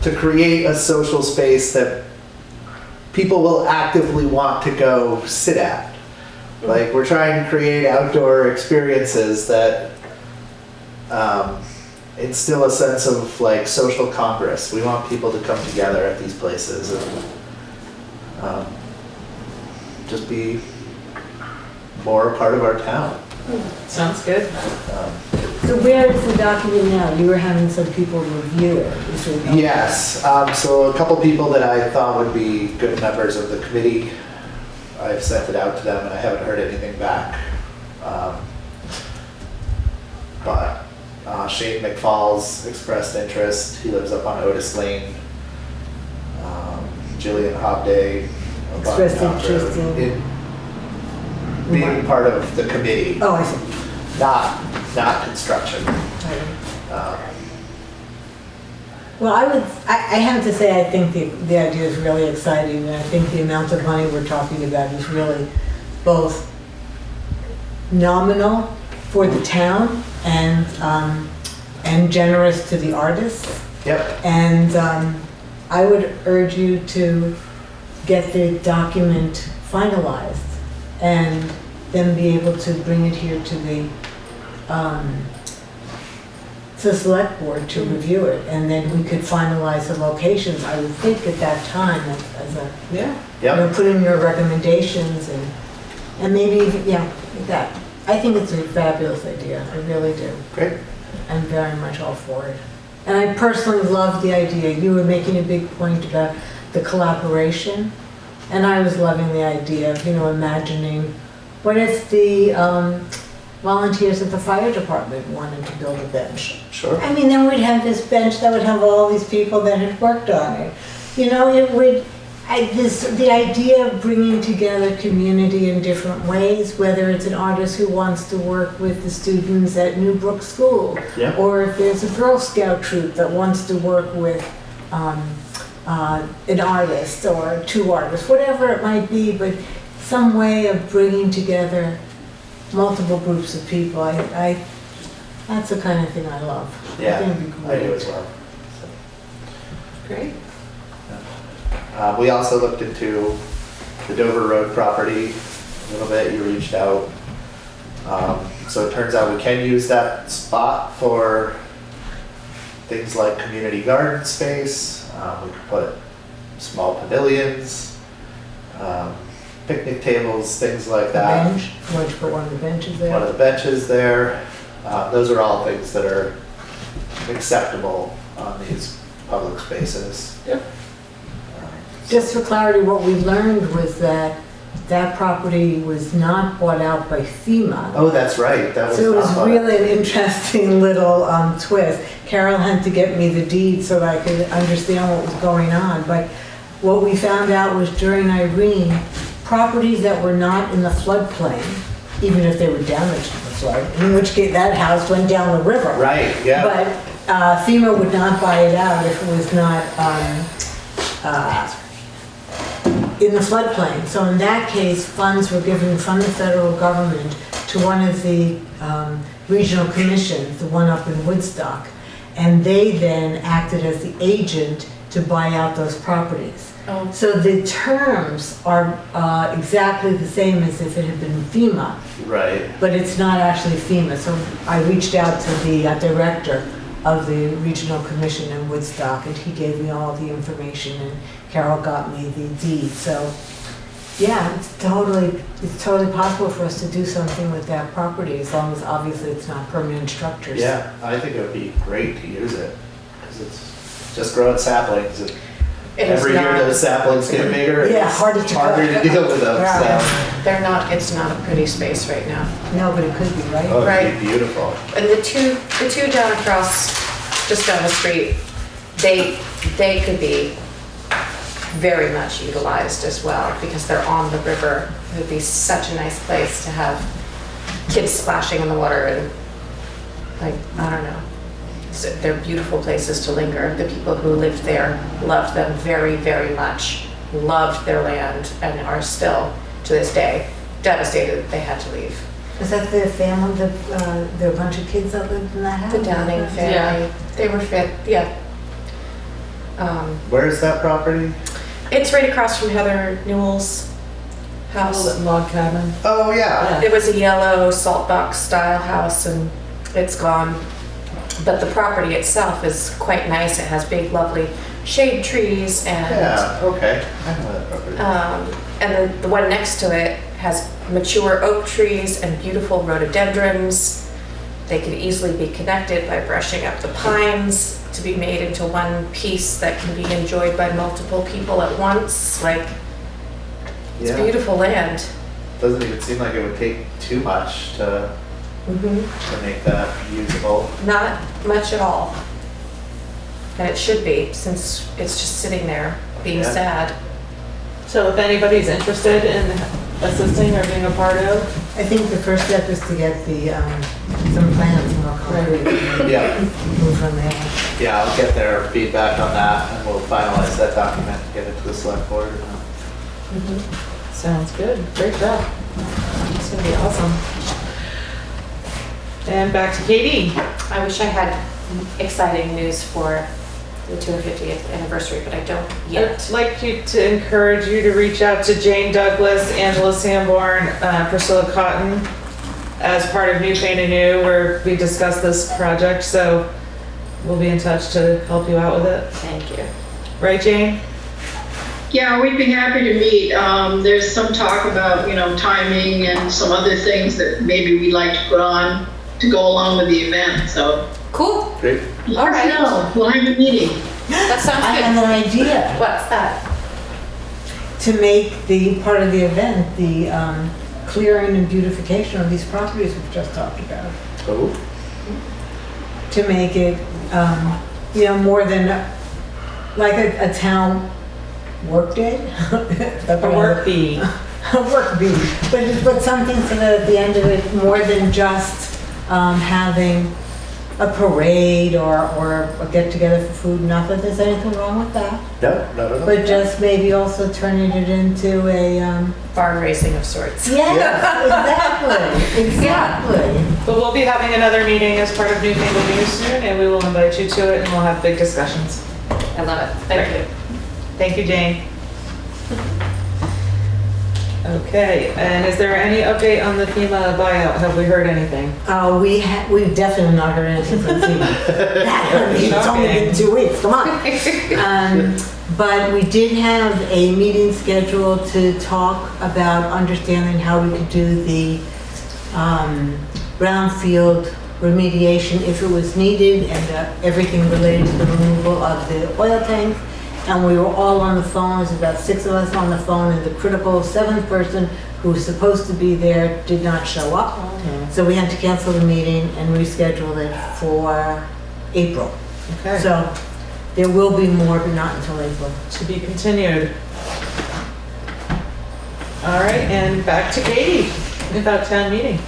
to create a social space that people will actively want to go sit at. Like, we're trying to create outdoor experiences that instill a sense of like social congress. We want people to come together at these places and just be more a part of our town. Sounds good. So where is the document now? You were having some people review it. Yes, so a couple people that I thought would be good members of the committee, I've sent it out to them and I haven't heard anything back. But Shane McFalls expressed interest. He lives up on Otis Lane. Jillian Hobday. about Expressed Dr. interest in- Being part of the committee, Oh, I see. not construction. Um, Well, I have to say, I think the idea is really exciting, and I think the amount of money we're talking about is really both nominal for the town and generous to the artists. Yep, And I would urge you to get the document finalized and then be able to bring it here to the select board to review it, and then we could finalize the locations, I would think at that time, as a, Yeah. yep, put in your recommendations and maybe, yeah, like that. I think it's a fabulous idea, I really do. great. I'm very much all for it. And I personally love the idea, you were making a big point about the collaboration, and I was loving the idea of, imagining, what if the volunteers at the fire department wanted to build a bench? Sure. I mean, then we'd have this bench that would have all these people that had worked on it. It would, the idea of bringing together community in different ways, whether it's an artist who wants to work with the students at Newbrook School, Yeah. or if there's a Girl Scout troop that wants to work with an artist or two artists, whatever it might be, but some way of bringing together multiple groups of people. That's the kind of thing I love. Yeah, I think it'd be I do great. as well. Great. We also looked into the Dover Road property a little bit, you reached out. So it turns out we can use that spot for things like community garden space. We could put small pavilions, picnic tables, things like that. Bench, why don't you put one of the benches there? One of the benches there. Those are all things that are acceptable on these public spaces. Yep. Just for clarity, what we learned was that that property was not bought out by FEMA. Oh, that's right, that was So it was not fun. really an interesting little twist. Carol had to get me the deed so that I could understand what was going on. But what we found out was during Irene, properties that were not in the floodplain, even if they were damaged in the flood, in which case that house went down the river. Right, yeah. But FEMA would not buy it out if it was not in the floodplain. So in that case, funds were given from the federal government to one of the regional commissions, the one up in Woodstock, and they then acted as the agent to buy out those properties. Oh. So the terms are exactly the same as if it had been FEMA, Right, but it's not actually FEMA. So I reached out to the director of the regional commission in Woodstock, and he gave me all the information, and Carol got me the deed. So yeah, it's totally possible for us to do something with that property, as long as obviously it's not permanent structures. yeah, I think it would be great to use it, because it's just growing saplings. And It is every year not- those saplings get bigger, and Yeah, it's harder to harder cut. to deal with them, Right. so. It's not a pretty space right now. No, but it could be, right? Oh, it'd Right. be beautiful. And the two down across, just down the street, they could be very much utilized as well, because they're on the river. It would be such a nice place to have kids splashing in the water and, like, I don't know. So they're beautiful places to linger. The people who lived there loved them very, very much, loved their land, and are still, to this day, devastated that they had to leave. Is that the family, there are a bunch of kids that lived in that house? The Downing family, Yeah. they were fit, yeah. Where is that property? It's right across from Heather Newell's house. Log cabin. Oh, yeah. It was a yellow salt box style house, and it's gone. But the property itself is quite nice. It has big, lovely shade trees, and Yeah, okay, I know that property. and then the one next to it has mature oak trees and beautiful rhododendrons. They could easily be connected by brushing up the pines to be made into one piece that can be enjoyed by multiple people at once. Like, it's Yeah. beautiful land. Doesn't even seem like it would take too much to make that usable. Not much at all. And it should be, since it's just sitting there being Yeah. sad. So if anybody's interested in assisting or being a part of, I think the first step is to get the, some plans more concrete. Yeah, Move from there. yeah, I'll get their feedback on that and we'll finalize that document and get it to the select board. sounds good. Great job. It's gonna be awesome. And back to Katie. I wish I had exciting news for the 250th anniversary, but I don't I'd yet. like to encourage you to reach out to Jane Douglas, Angela Sanborn, Priscilla Cotton as part of Newfane and New, where we discussed this project. So we'll be in touch to help you out with it. Thank you. Right, Jane? Yeah, we'd be happy to meet. There's some talk about, timing and some other things that maybe we'd like to put on to go along with the event, so. Cool. Great. All right. No, we'll have a meeting. That sounds I have good. an idea What's that? to make the part of the event, the clearing and beautification of these properties we've just talked about. Oh, To make it, more than like a town work day. A work bee. A work bee, but something so that at the end of it, more than just having a parade or a get together for food. Not that there's anything wrong with that, no. but just maybe also turning it into a Farm racing of sorts. exactly. But we'll be having another meeting as part of Newfane and New soon, and we will invite you to it, and we'll have big discussions. I love it. Thank you. Thank you, Jane. Okay, and is there any update on the FEMA buyout? Have we heard anything? We've definitely not heard anything from FEMA. It's only been 2 weeks, come on. But we did have a meeting scheduled to talk about understanding how we could do the brownfield remediation if it was needed and everything related to the removal of the oil tanks. And we were all on the phone, there's about 6 of us on the phone, and the critical 7th person who was supposed to be there did not show up. So we had to cancel the meeting and reschedule it for April. Okay, So there will be more, but not until April. to be continued. All right, and back to Katie about town meeting.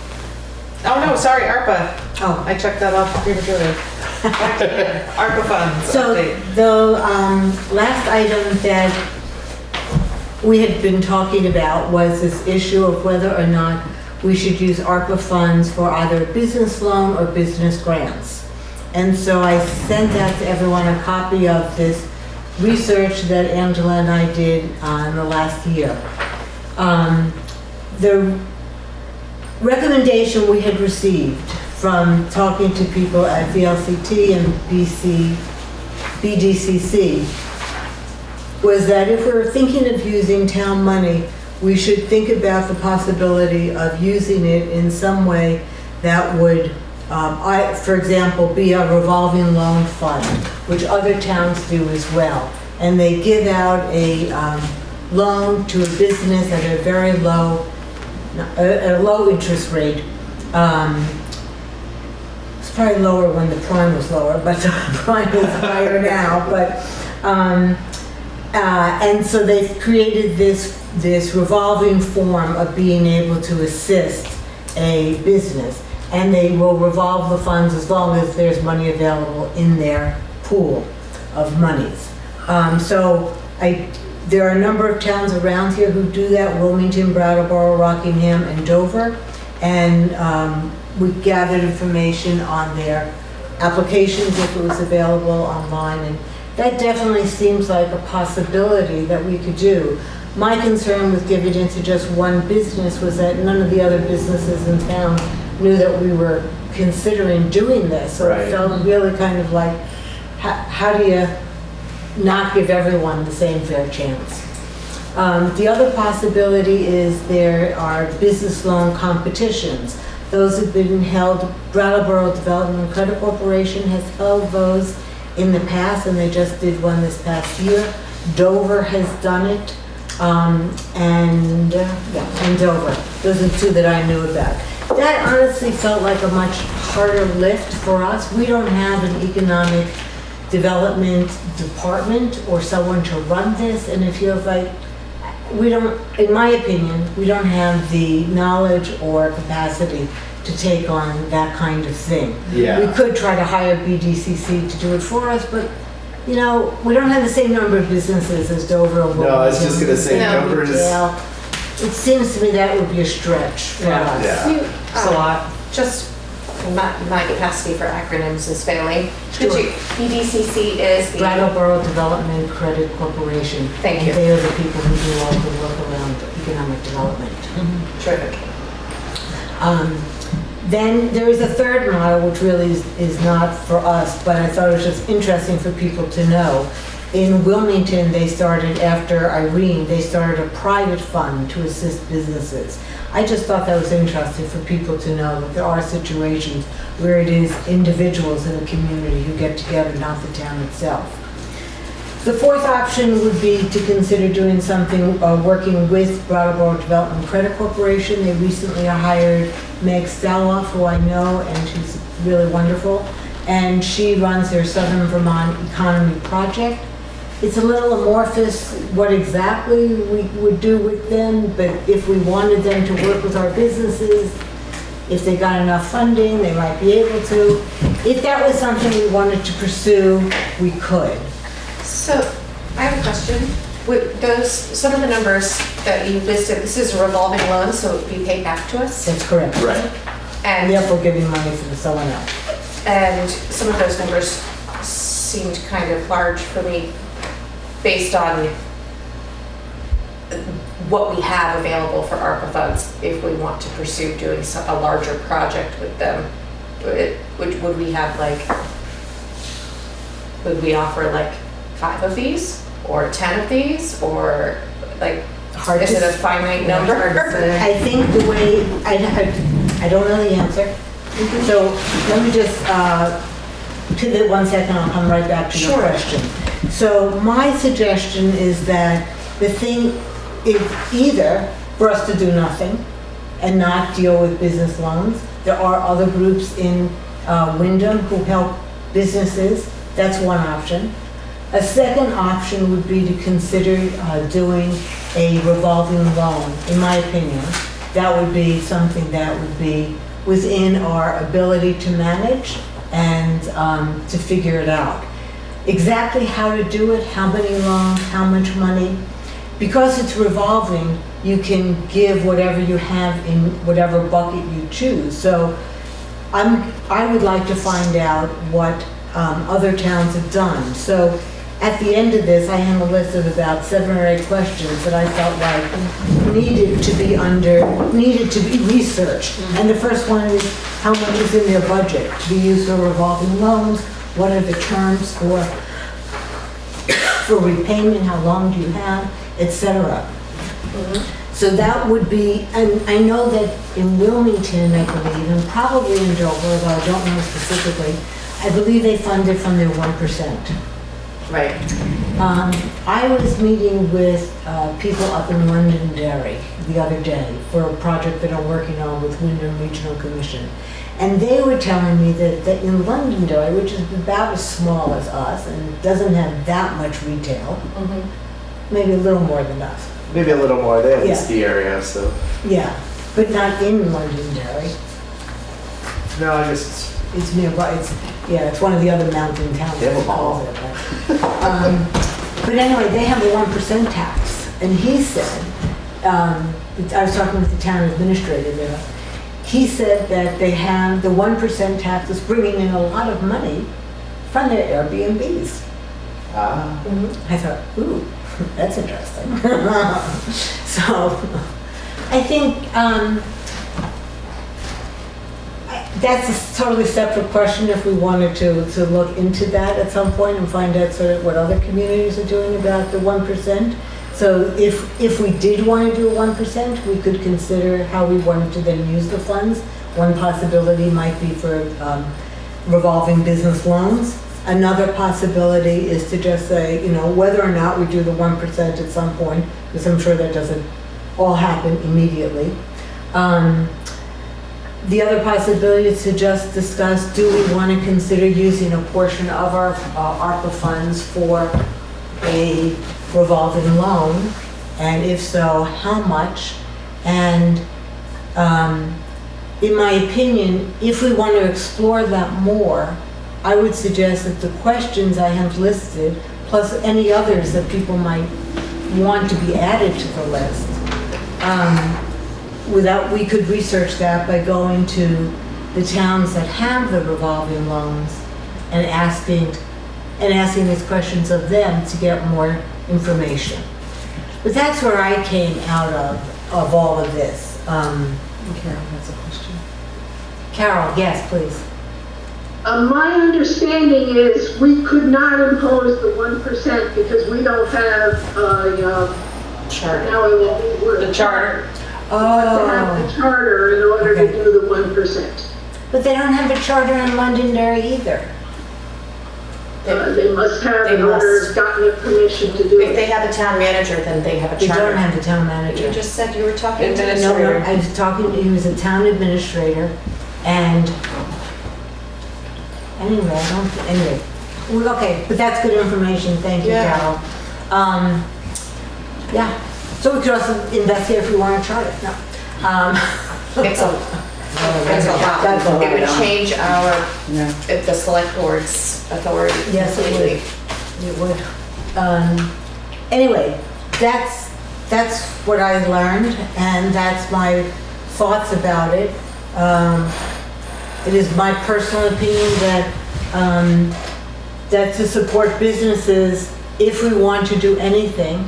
Oh, no, sorry, ARPA. Oh, I checked that off prematurely. Back to you. ARPA funds so update. the last item that we had been talking about was this issue of whether or not we should use ARPA funds for either business loan or business grants. And so I sent out to everyone a copy of this research that Angela and I did in the last year. The recommendation we had received from talking to people at VLCT and BDCC was that if we're thinking of using town money, we should think about the possibility of using it in some way that would, for example, be a revolving loan fund, which other towns do as well. And they give out a loan to a business at a very low, a low interest rate. It's probably lower when the prime was lower, but the prime is higher now. But and so they've created this revolving form of being able to assist a business, and they will revolve the funds as long as there's money available in their pool of monies. There are a number of towns around here who do that: Wilmington, Brattleboro, Rockingham, and Dover. And we gathered information on their applications if it was available online, and that definitely seems like a possibility that we could do. My concern with giving it to just one business was that none of the other businesses in town knew that we were considering doing this. So it felt really kind of like, how do you not give everyone the same fair chance? The other possibility is there are business loan competitions. Those have been held, Brattleboro Development Credit Corporation has held those in the past, and they just did one this past year. Dover has done it, and Dover. Those are 2 that I knew about. That honestly felt like a much harder lift for us. We don't have an economic development department or someone to run this, and it feels like we don't, in my opinion, we don't have the knowledge or capacity to take on that kind of thing. Yeah. We could try to hire BDCC to do it for us, but, you know, we don't have the same number of businesses as Dover or Wilmington. No, I was just gonna say No. Dover is, Yeah. It seems to me that would be a stretch for Yeah. us. Yeah. You, It's a lot. Just my capacity for acronyms is failing. Could Sure. you, BDCC is the. Brattleboro Development Credit Corporation. Thank you. And they are the people who do all the work around economic development. Terrific. Then there is a third model, which really is not for us, but I thought it was just interesting for people to know. In Wilmington, they started, after Irene, they started a private fund to assist businesses. I just thought that was interesting for people to know that there are situations where it is individuals in the community who get together, not the town itself. The fourth option would be to consider doing something, working with Brattleboro Development Credit Corporation. They recently hired Meg Staloff, who I know, and she's really wonderful. And she runs their Southern Vermont Economy Project. It's a little amorphous what exactly we would do with them, but if we wanted them to work with our businesses, if they got enough funding, they might be able to. If that was something we wanted to pursue, we could. So, I have a question. Would those, some of the numbers that you listed, this is a revolving loan, so it would be paid back to us? That's correct. right. And, Therefore giving money to someone else. and some of those numbers seemed kind of large for me based on what we have available for ARPA funds if we want to pursue doing a larger project with them. Would we have like, would we offer like 5 of these or 10 of these or like, Hard is to it a s- finite Yeah, number? hard to say. I think the way, I don't know the answer. So let me just pivot 1 second, I'll come right back to your Sure. question. So my suggestion is that the thing is either for us to do nothing and not deal with business loans. There are other groups in Wyndham who help businesses. That's one option. A second option would be to consider doing a revolving loan, in my opinion. That would be something that would be within our ability to manage and to figure it out. Exactly how to do it, how many loans, how much money. Because it's revolving, you can give whatever you have in whatever bucket you choose. So I would like to find out what other towns have done. So at the end of this, I have a list of about 7 or 8 questions that I felt like needed to be researched. And the first one is, how much is in their budget to be used for revolving loans? What are the terms for repayment? How long do you have, etc. So that would be, and I know that in Wilmington, I believe, and probably in Dover, although I don't know specifically, I believe they fund it from their 1%. Right. I was meeting with people up in Londonderry the other day for a project that I'm working on with Wyndham Regional Commission. And they were telling me that in Londonderry, which is about as small as us and doesn't have that much retail, maybe a little more than us. Maybe a little more, they have the Yeah. ski area, so. Yeah, but not in Londonderry. No, I guess It's nearby, it's one of the other mountain towns. They have a as it calls mall. it, but anyway, they have a 1% tax. And he said, I was talking with the town administrator there, he said that they have, the 1% tax is bringing in a lot of money from their Airbnbs. I thought, ooh, that's interesting. So, I think that's a totally separate question if we wanted to look into that at some point and find out sort of what other communities are doing about the 1%. So if we did want to do a 1%, we could consider how we wanted to then use the funds. One possibility might be for revolving business loans. Another possibility is to just say, whether or not we do the 1% at some point, because I'm sure that doesn't all happen immediately. The other possibility is to just discuss, do we want to consider using a portion of our ARPA funds for a revolving loan And if so, how much? And in my opinion, if we want to explore that more, I would suggest that the questions I have listed, plus any others that people might want to be added to the list, we could research that by going to the towns that have the revolving loans and asking these questions of them to get more information. But that's where I came out of all of this. Carol has a question. Carol, yes, please. My understanding is we could not impose the 1% because we don't have, Charter. now I won't word. The charter. To have the charter in order Okay. to do the 1%. But they don't have a charter in Londonderry either. They must have They in order must. gotten a permission to do If they it. have a town manager, then they have a They charter. don't have the town manager. You just said you were talking to No, I was talking, he was a town administrator, and anyway, well, okay, but that's good information, thank you, Yeah. Carol. Yeah, so we could also investigate if we want to chart it, no. It's a lot. That's a lot. It would change our, Yeah. if the select board's authority. Yes, it would. It would. Anyway, that's what I learned, and that's my thoughts about it. It is my personal opinion that to support businesses, if we want to do anything,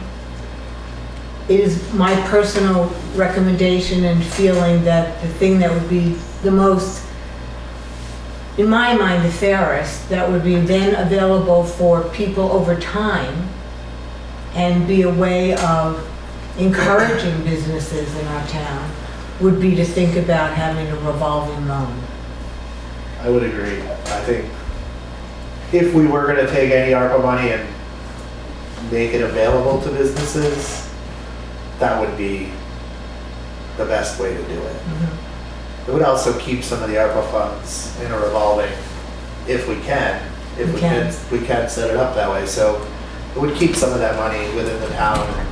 it is my personal recommendation and feeling that the thing that would be the most, in my mind, the fairest, that would be then available for people over time and be a way of encouraging businesses in our town, would be to think about having a revolving loan. I would agree. I think if we were gonna take any ARPA money and make it available to businesses, that would be the best way to do it. It would also keep some of the ARPA funds in a revolving, if we can, we can set it up that way. So it would keep some of that money within the town and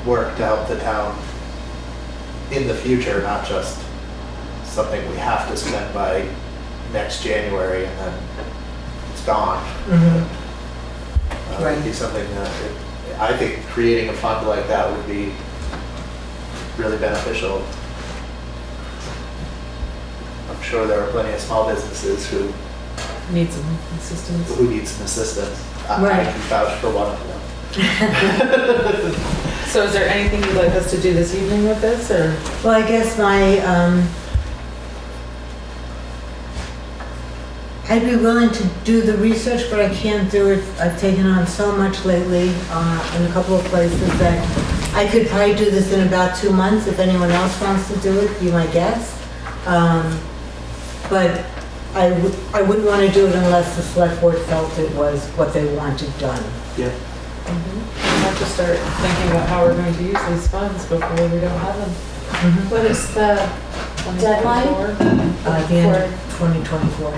work to help the town in the future, not just something we have to spend by next January and then it's gone. It'd be something that, I think creating a fund like that would be really beneficial. I'm sure there are plenty of small businesses who Need some assistance. need some assistance. I Right. can vouch for one of them. So is there anything you'd like us to do this evening with this, or? Well, I guess I'd be willing to do the research, but I can't do it. I've taken on so much lately in a couple of places that I could probably do this in about 2 months. If anyone else wants to do it, be my guest. But I wouldn't want to do it unless the select board felt it was what they wanted done. Yeah. We'll have to start thinking about how we're going to use these funds before we don't have them. What is the deadline? 2024. At the end of 2024.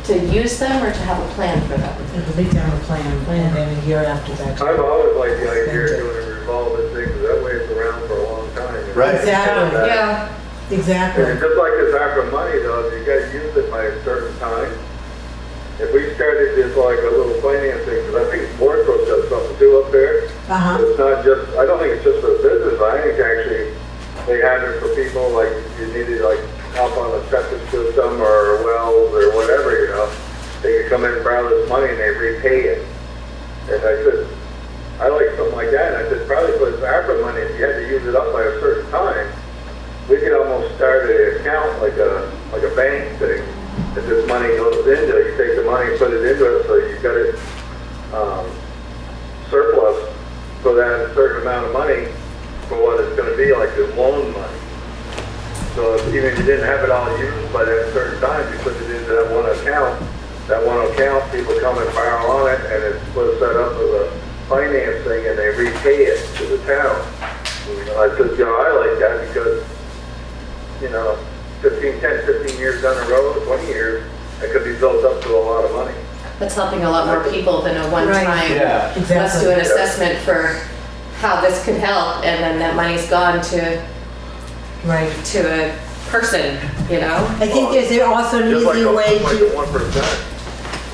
To use them or to have a plan for them? It'll be down the plan, and then a year after that. I've always liked the idea of doing a revolving thing, because that way it's around for a long time. Right. Exactly. Yeah. Exactly. And just like this ARPA money though, you gotta use it by a certain time. If we started just like a little financing, because I think Sportsbrook does something too up there. It's not just, I don't think it's just for the business, I think actually they have it for people like you needed like help on a septic system or wells or whatever, you know. They could come in and borrow this money and they repay it. And I said, I like something like that. And I said, probably for this ARPA money, if you had to use it up by a certain time, we could almost start an account like a bank thing. If this money goes into it, you take the money and put it into it, so you got it surplus for that certain amount of money for what it's going to be, like the loan money. So if, even if you didn't have it all used by that certain time, you put it into that one account. That one account, people come and borrow on it, and it's set up as a financing, and they repay it to the town. I said, I like that because, 10, 15 years down the road, 20 years, it could be built up to a lot of money. That's helping a lot more people than a one-time, Right. Yeah. let's do an assessment for how this could help, and then that money's gone to Right. a person, you know? I think there's also an Just like easy the, way like to, the 1%.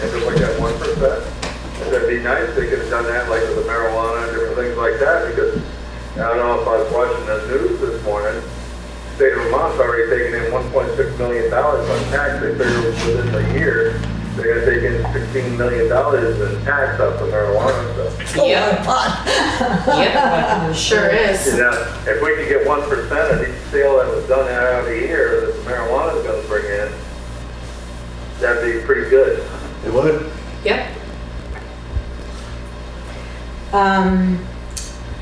And just like that 1%. It'd be nice if they could have done that like with the marijuana and different things like that, because I don't know if I was watching the news this morning, state of Vermont's already taken in $1.6 million on tax. They figure within a year, they're gonna take in $16 million in tax off the marijuana stuff. Yep. Yep, sure is. You know, if we could get 1% of each sale that was done out of the year that the marijuana's gonna bring in, that'd be pretty good. It would. Yep.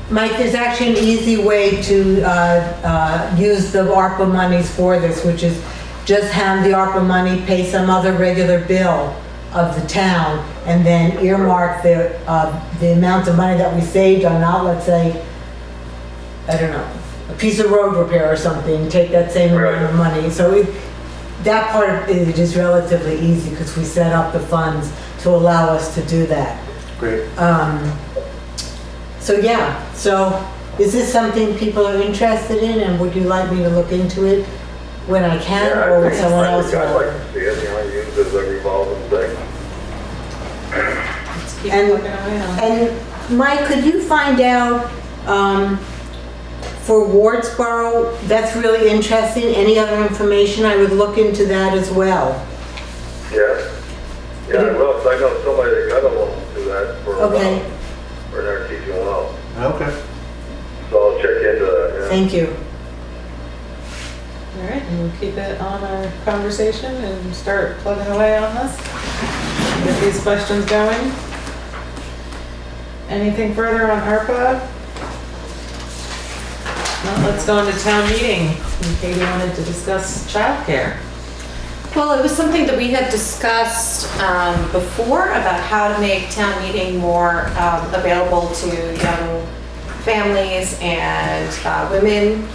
Mike, there's actually an easy way to use the ARPA monies for this, which is just have the ARPA money pay some other regular bill of the town, and then earmark the amount of money that we saved on that, let's say, I don't know, a piece of road repair or something, take that same amount of money. So that part of it is relatively easy because we set up the funds to allow us to do that. Great. So yeah, so is this something people are interested in, and would you like me to look into it when I can, Yeah, or would I think someone else I'd want? like to see it, you know, use it as a revolving thing. Let's keep And- plugging away on it. And Mike, could you find out, for Wardsboro, that's really interesting, any other information? I would look into that as well. Yeah. Yeah, well, 'cause I know somebody that got a loan to that for a Okay, while, for their teaching well. Okay. So I'll check into that, yeah. thank you. All right, and we'll keep it on our conversation and start plugging away on this. Get these questions going. Anything further on ARPA? Well, let's go into town meeting. And Katie wanted to discuss childcare. Well, it was something that we had discussed before about how to make town meeting more available to young families and women.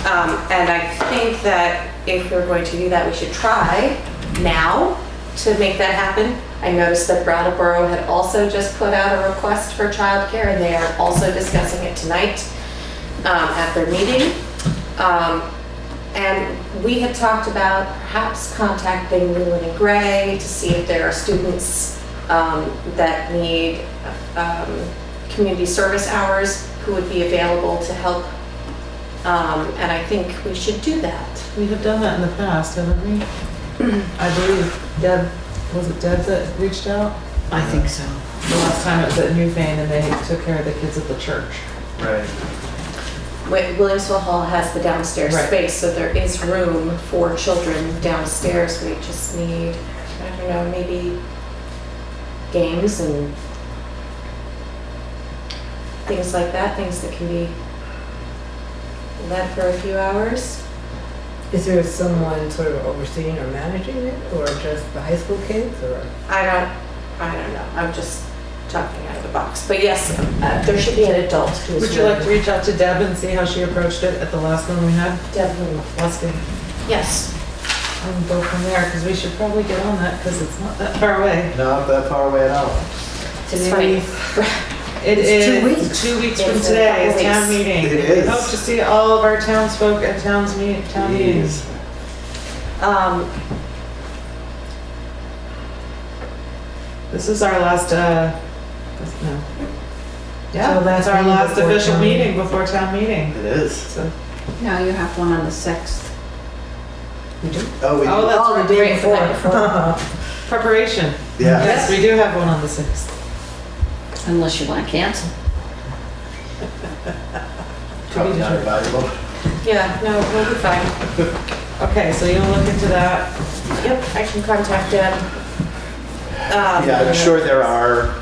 And I think that if we're going to do that, we should try now to make that happen. I noticed that Brattleboro had also just put out a request for childcare, and they are also discussing it tonight at their meeting. And we had talked about perhaps contacting Leland and Gray to see if there are students that need community service hours who would be available to help. And I think we should do that. We have done that in the past, haven't we? I believe Deb, was it Deb that reached out? I think so. The last time it was at Newfane and they took care of the kids at the church. Right. Williamsville Hall has the downstairs Right. space, so there is room for children downstairs. We just need, I don't know, maybe games and things like that, things that can be led for a few hours. Is there someone sort of overseeing or managing it, or just the high school kids, or? I don't know, I'm just talking out of the box. But yes, there should be an adult who's. Would you like to reach out to Deb and see how she approached it at the last one we had? Definitely. Let's go. Yes. And go from there, because we should probably get on that, because it's not that far away. Not that far away at all. It's funny. It It's is 2 weeks. 2 weeks from It's a today is couple town weeks. meeting. It We is. hope to see all of our townsfolk at town meetings. Um, This is our last, no. Yeah, So that's last our meeting last before official town meeting before town meeting. It is. So, No, you have one on the 6th. Oh, we do. oh, that's Oh, right. the day Right, the night before. Preparation. Yeah. Yes, we do have one on the 6th. Unless you want to cancel. Probably not determined. valuable. yeah, no, we'll be fine. Okay, so you'll look into that. Yep, I can contact them. Yeah, I'm sure there are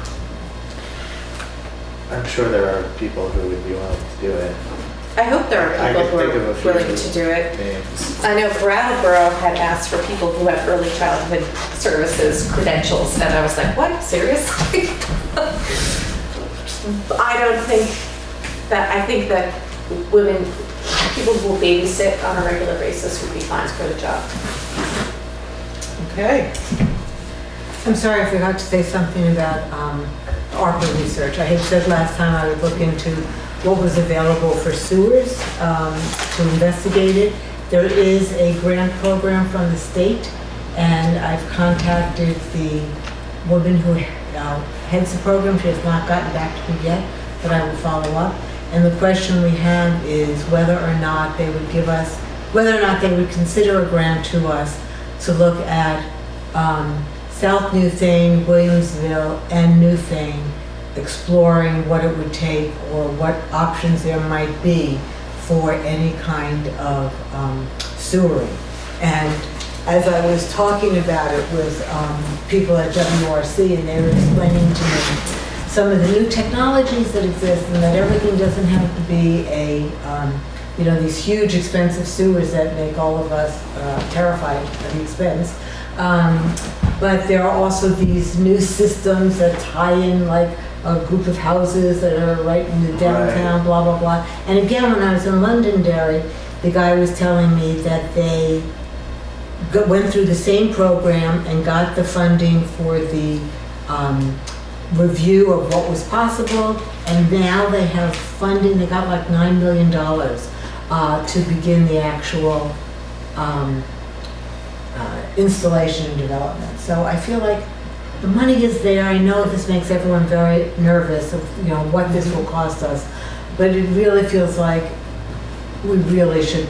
people who would be willing to do it. I hope there I are can people think of who a are few willing to do it. names. I know Brattleboro had asked for people who have early childhood services credentials, and I was like, what, seriously? I don't think that, I think that women, people who will babysit on a regular basis would be fine for the job. Okay. I'm sorry, I forgot to say something about ARPA research. I had said last time I would look into what was available for sewers, to investigate it. There is a grant program from the state, and I've contacted the woman who heads the program. She has not gotten back to me yet, but I will follow up. And the question we have is whether or not they would give us, whether or not they would consider a grant to us to look at South Newfane, Williamsville, and Newfane, exploring what it would take or what options there might be for any kind of sewering. And as I was talking about it with people at WRC, and they were explaining to me some of the new technologies that exist, and that everything doesn't have to be a, these huge expensive sewers that make all of us terrified of the expense. But there are also these new systems that tie in like a group of houses that are right in the downtown, blah, blah, blah. And again, when I was in Londonderry, the guy was telling me that they went through the same program and got the funding for the review of what was possible, and now they have funding. They got like $9 million to begin the actual installation and development. So I feel like the money is there. I know this makes everyone very nervous of what this will cost us, but it really feels like we really should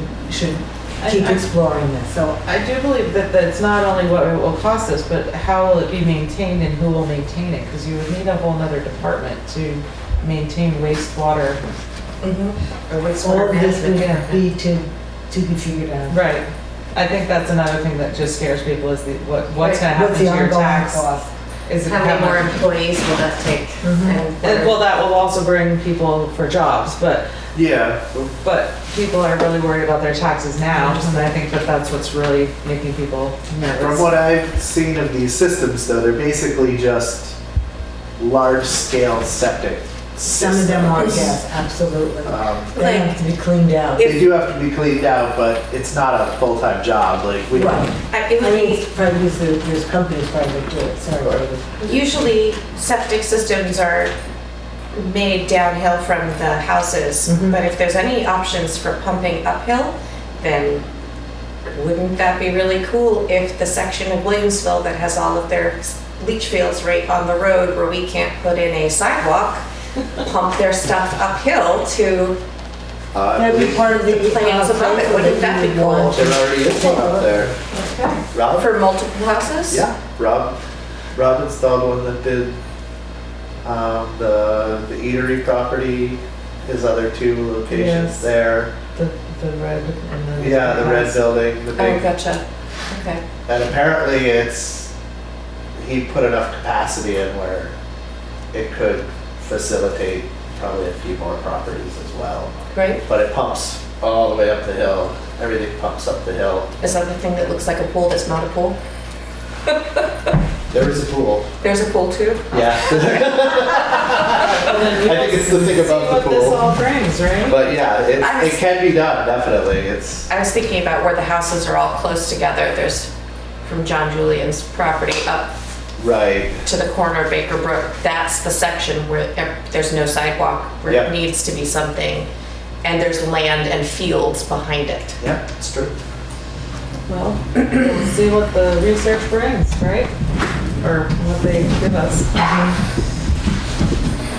keep exploring this. So I do believe that it's not only what it will cost us, but how will it be maintained and who will maintain it? Because you would need a whole nother department to maintain wastewater. Or all wastewater of this management. would be to be figured out. Right. I think that's another thing that just scares people is what's going to happen What's to the your ongoing tax. cost? Is it How many more employees will that take? And, well, that will also bring people for jobs, but Yeah, people are really worried about their taxes now, and I think that that's what's really making people nervous. from what I've seen of these systems though, they're basically just large-scale septic Some of them are, systems. yes, absolutely. They Like- have to be cleaned out. They do have to be cleaned out, but it's not a full-time job, like we Right. I I mean, mean, it's probably, there's companies probably that do it, sorry, David. usually septic systems are made downhill from the houses, but if there's any options for pumping uphill, then wouldn't that be really cool if the section of Williamsville that has all of their leach fields right on the road where we can't put in a sidewalk, pump their stuff uphill to, That'd be part of the Plans above it, wouldn't that be cool? There already is one up there. Rob? for multiple houses? Yeah, Rob installed one that did the eatery property, his other two locations Yes. there. The red and the. Yeah, the red building, the Oh, big, gotcha. Okay. and apparently he put enough capacity in where it could facilitate probably a few more properties as well. Great. But it pumps all the way up the hill, everything pumps up the hill. Is that the thing that looks like a pool that's not a pool? There is a pool, There's a pool too? yeah. I think it's the thing above the See what this pool. all brings, right? But yeah, it can be done, definitely, it's, I was thinking about where the houses are all close together. There's from John Julian's property up right, to the corner of Baker Brook. That's the section where there's no sidewalk, where Yep. it needs to be something. And there's land and fields behind it. yeah, it's true. Well, we'll see what the research brings, right? Or what they give us.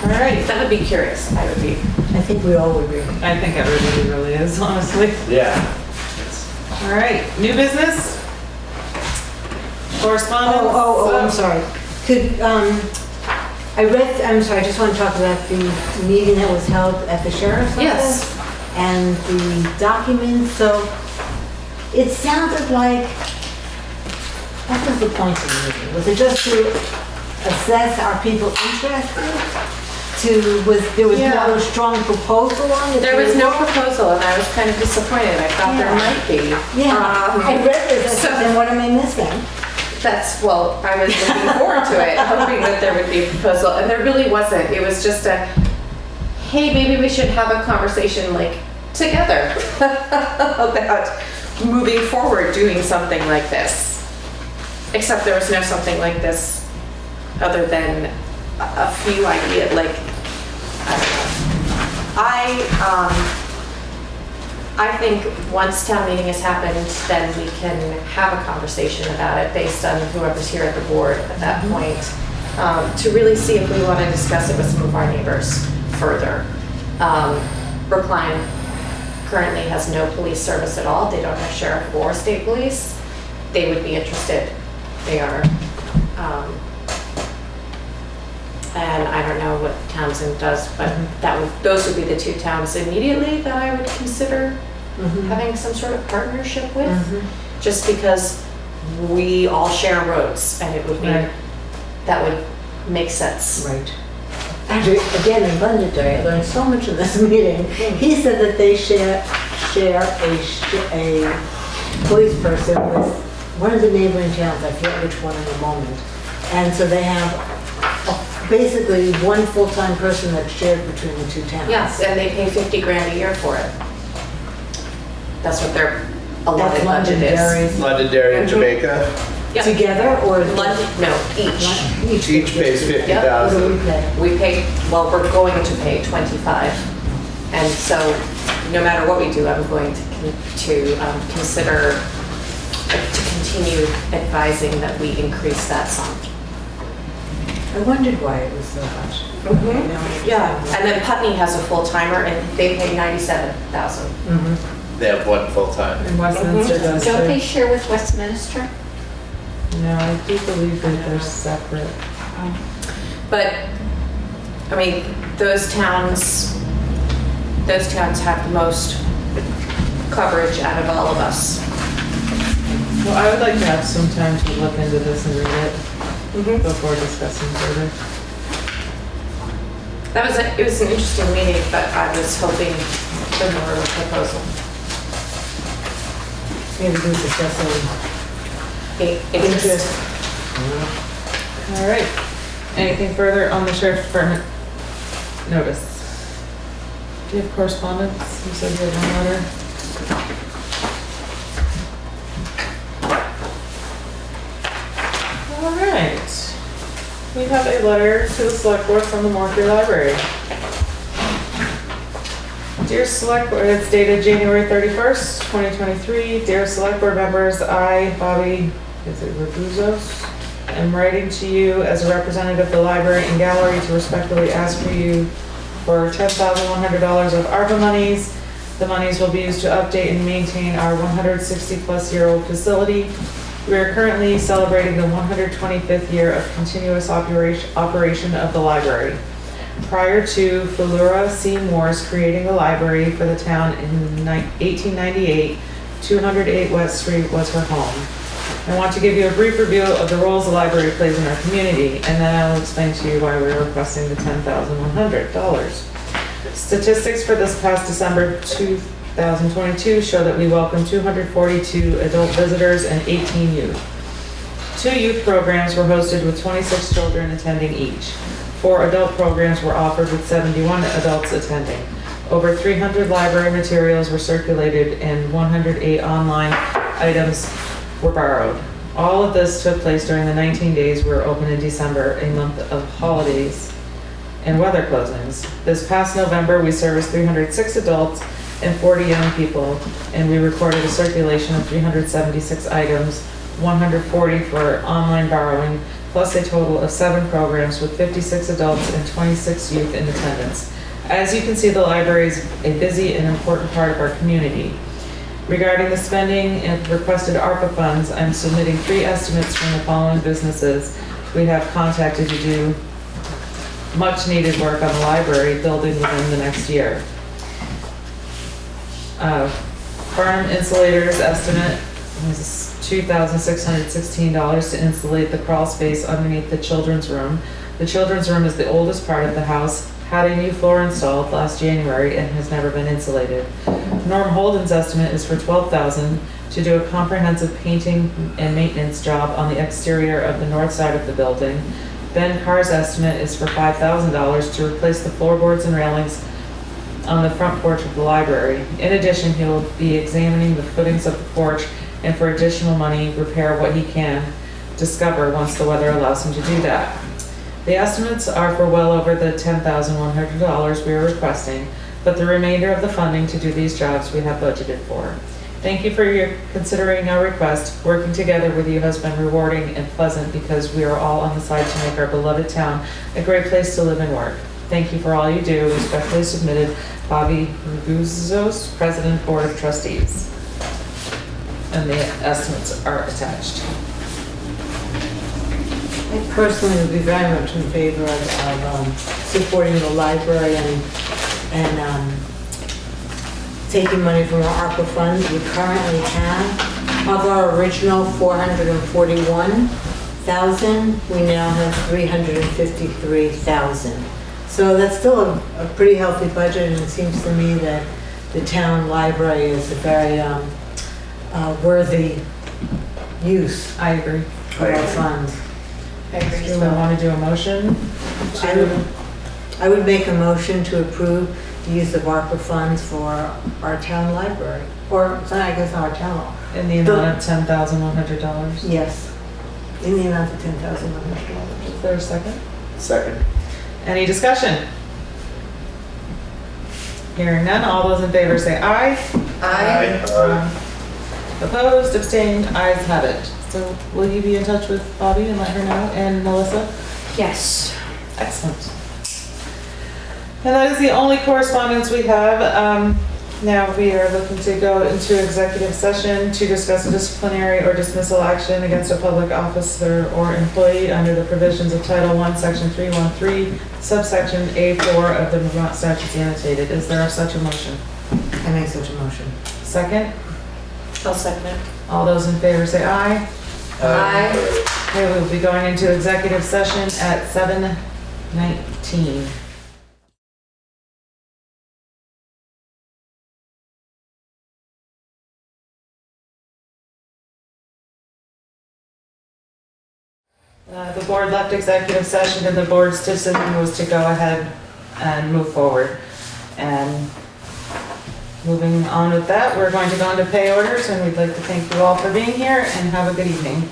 All right. That would be curious. I would be. I think we all would be. I think everybody really is, honestly. Yeah. All right, new business? Correspondence? I'm sorry. Could, I'm sorry, I just want to talk about the meeting that was held at the sheriff's office. Yes. And the documents, so it sounded like, what was the point of the meeting? Was it just to assess are people interested? There was Yeah. no strong proposal on it? There was no proposal and I was kind of disappointed. I thought there Yeah. might be. Yeah, I read this, I said, then what am I missing? Well, I was looking forward to it, hoping that there would be a proposal, and there really wasn't. It was just a, hey, maybe we should have a conversation like together about moving forward doing something like this. Except there was no something like this other than a few ideas, like, I don't know. I think once town meeting has happened, then we can have a conversation about it based on whoever's here at the board at that point, to really see if we want to discuss it with some of our neighbors further. Brookline currently has no police service at all. They don't have sheriff or state police. They would be interested. They are. And I don't know what Townsend does, but those would be the two towns immediately that I would consider having some sort of partnership with, just because we all share roads, and it would be, that would make sense. Right. Actually, again, in Londonderry, I learned so much in this meeting. He said that they share a police person with one of the neighboring towns, I forget which one in the moment. And so they have basically one full-time person that's shared between the two towns. Yes, and they pay 50 grand a year for it. That's what their allotted budget is. Londonderry and Jamaica, Yep. Together or? London, no, each. each pays What do 50,000. we pay? We pay, well, we're going to pay 25. And so, no matter what we do, I'm going to consider, to continue advising that we increase that sum. I wondered why it was so much. Yeah, and then Putney has a full-timer and they pay 97,000. They have one full-time. And Westminster does Don't they too. share with Westminster? No, I do believe that they're separate. But, I mean, those towns have the most coverage out of all of us. Well, I would like to have some time to look into this and read it before discussing further. It was an interesting meeting, but I was hoping for more of a proposal. Maybe we discuss some Interest. All right. Anything further on the sheriff's department notice? Do you have correspondence? You said you had one letter. All right. We have a letter to the select board from the Moorfield Library. Dear Select Board, it's dated January 31st, 2023. Dear Select Board members, I, Bobby, Rabuzos, am writing to you as a representative of the library and gallery to respectfully ask for you for $10,100 of ARPA monies. The monies will be used to update and maintain our 160-plus-year-old facility. We are currently celebrating the 125th year of continuous operation of the library. Prior to Philura C. Moore's creating the library for the town in 1898, 208 West Street was her home. I want to give you a brief review of the roles the library plays in our community, and then I will explain to you why we are requesting the $10,100. Statistics for this past December 2022 show that we welcomed 242 adult visitors and 18 youth. 2 youth programs were hosted with 26 children attending each. 4 adult programs were offered with 71 adults attending. Over 300 library materials were circulated and 108 online items were borrowed. All of this took place during the 19 days we were open in December, a month of holidays and weather closings. This past November, we serviced 306 adults and 40 young people, and we recorded a circulation of 376 items, 140 for online borrowing, plus a total of 7 programs with 56 adults and 26 youth in attendance. As you can see, the library is a busy and important part of our community. Regarding the spending and requested ARPA funds, I'm submitting 3 estimates from the following businesses we have contacted to do much needed work on the library building within the next year. Farm Insulators estimate is $2,616 to insulate the crawl space underneath the children's room. The children's room is the oldest part of the house, had a new floor installed last January and has never been insulated. Norm Holden's estimate is for $12,000 to do a comprehensive painting and maintenance job on the exterior of the north side of the building. Ben Carr's estimate is for $5,000 to replace the floorboards and railings on the front porch of the library. In addition, he will be examining the footings of the porch and for additional money, repair what he can discover once the weather allows him to do that. The estimates are for well over the $10,100 we are requesting. but the remainder of the funding to do these jobs we have budgeted for. Thank you for your considering our request. Working together with you has been rewarding and pleasant because we are all on the side to make our beloved town a great place to live and work. Thank you for all you do. Respectfully submitted, Bobby Ruguzos, President, Board of Trustees. And the estimates are attached. I personally would be very much in favor of supporting the library and taking money from our ARPA funds. We currently have, of our original 441,000, we now have 353,000. So that's still a pretty healthy budget, and it seems to me that the town library is a very worthy use I agree. of our funds. I agree Do as we well. want to do a motion? I would make a motion to approve the use of ARPA funds for our town library, or, it's not, I guess not our town. In the amount of $10,100. Yes, in the amount of $10,100. Is there a second? Second. Any discussion? Hearing none, all those in favor say aye. I, Opposed, abstained, ayes have it. So will you be in touch with Bobby and let her know, and Melissa? Yes. Excellent. And that is the only correspondence we have. Now we are looking to go into executive session to discuss a disciplinary or dismissal action against a public officer or employee under the provisions of Title I, Section 313, subsection A4 of the Vermont statutes annotated. Is there such a motion? I make such a motion. Second? I'll second it. All those in favor say aye. Aye. Okay, we'll be going into executive session at 7:19. The board left executive session and the board's decision was to go ahead and move forward. And moving on with that, we're going to go into pay orders, and we'd like to thank you all for being here and have a good evening.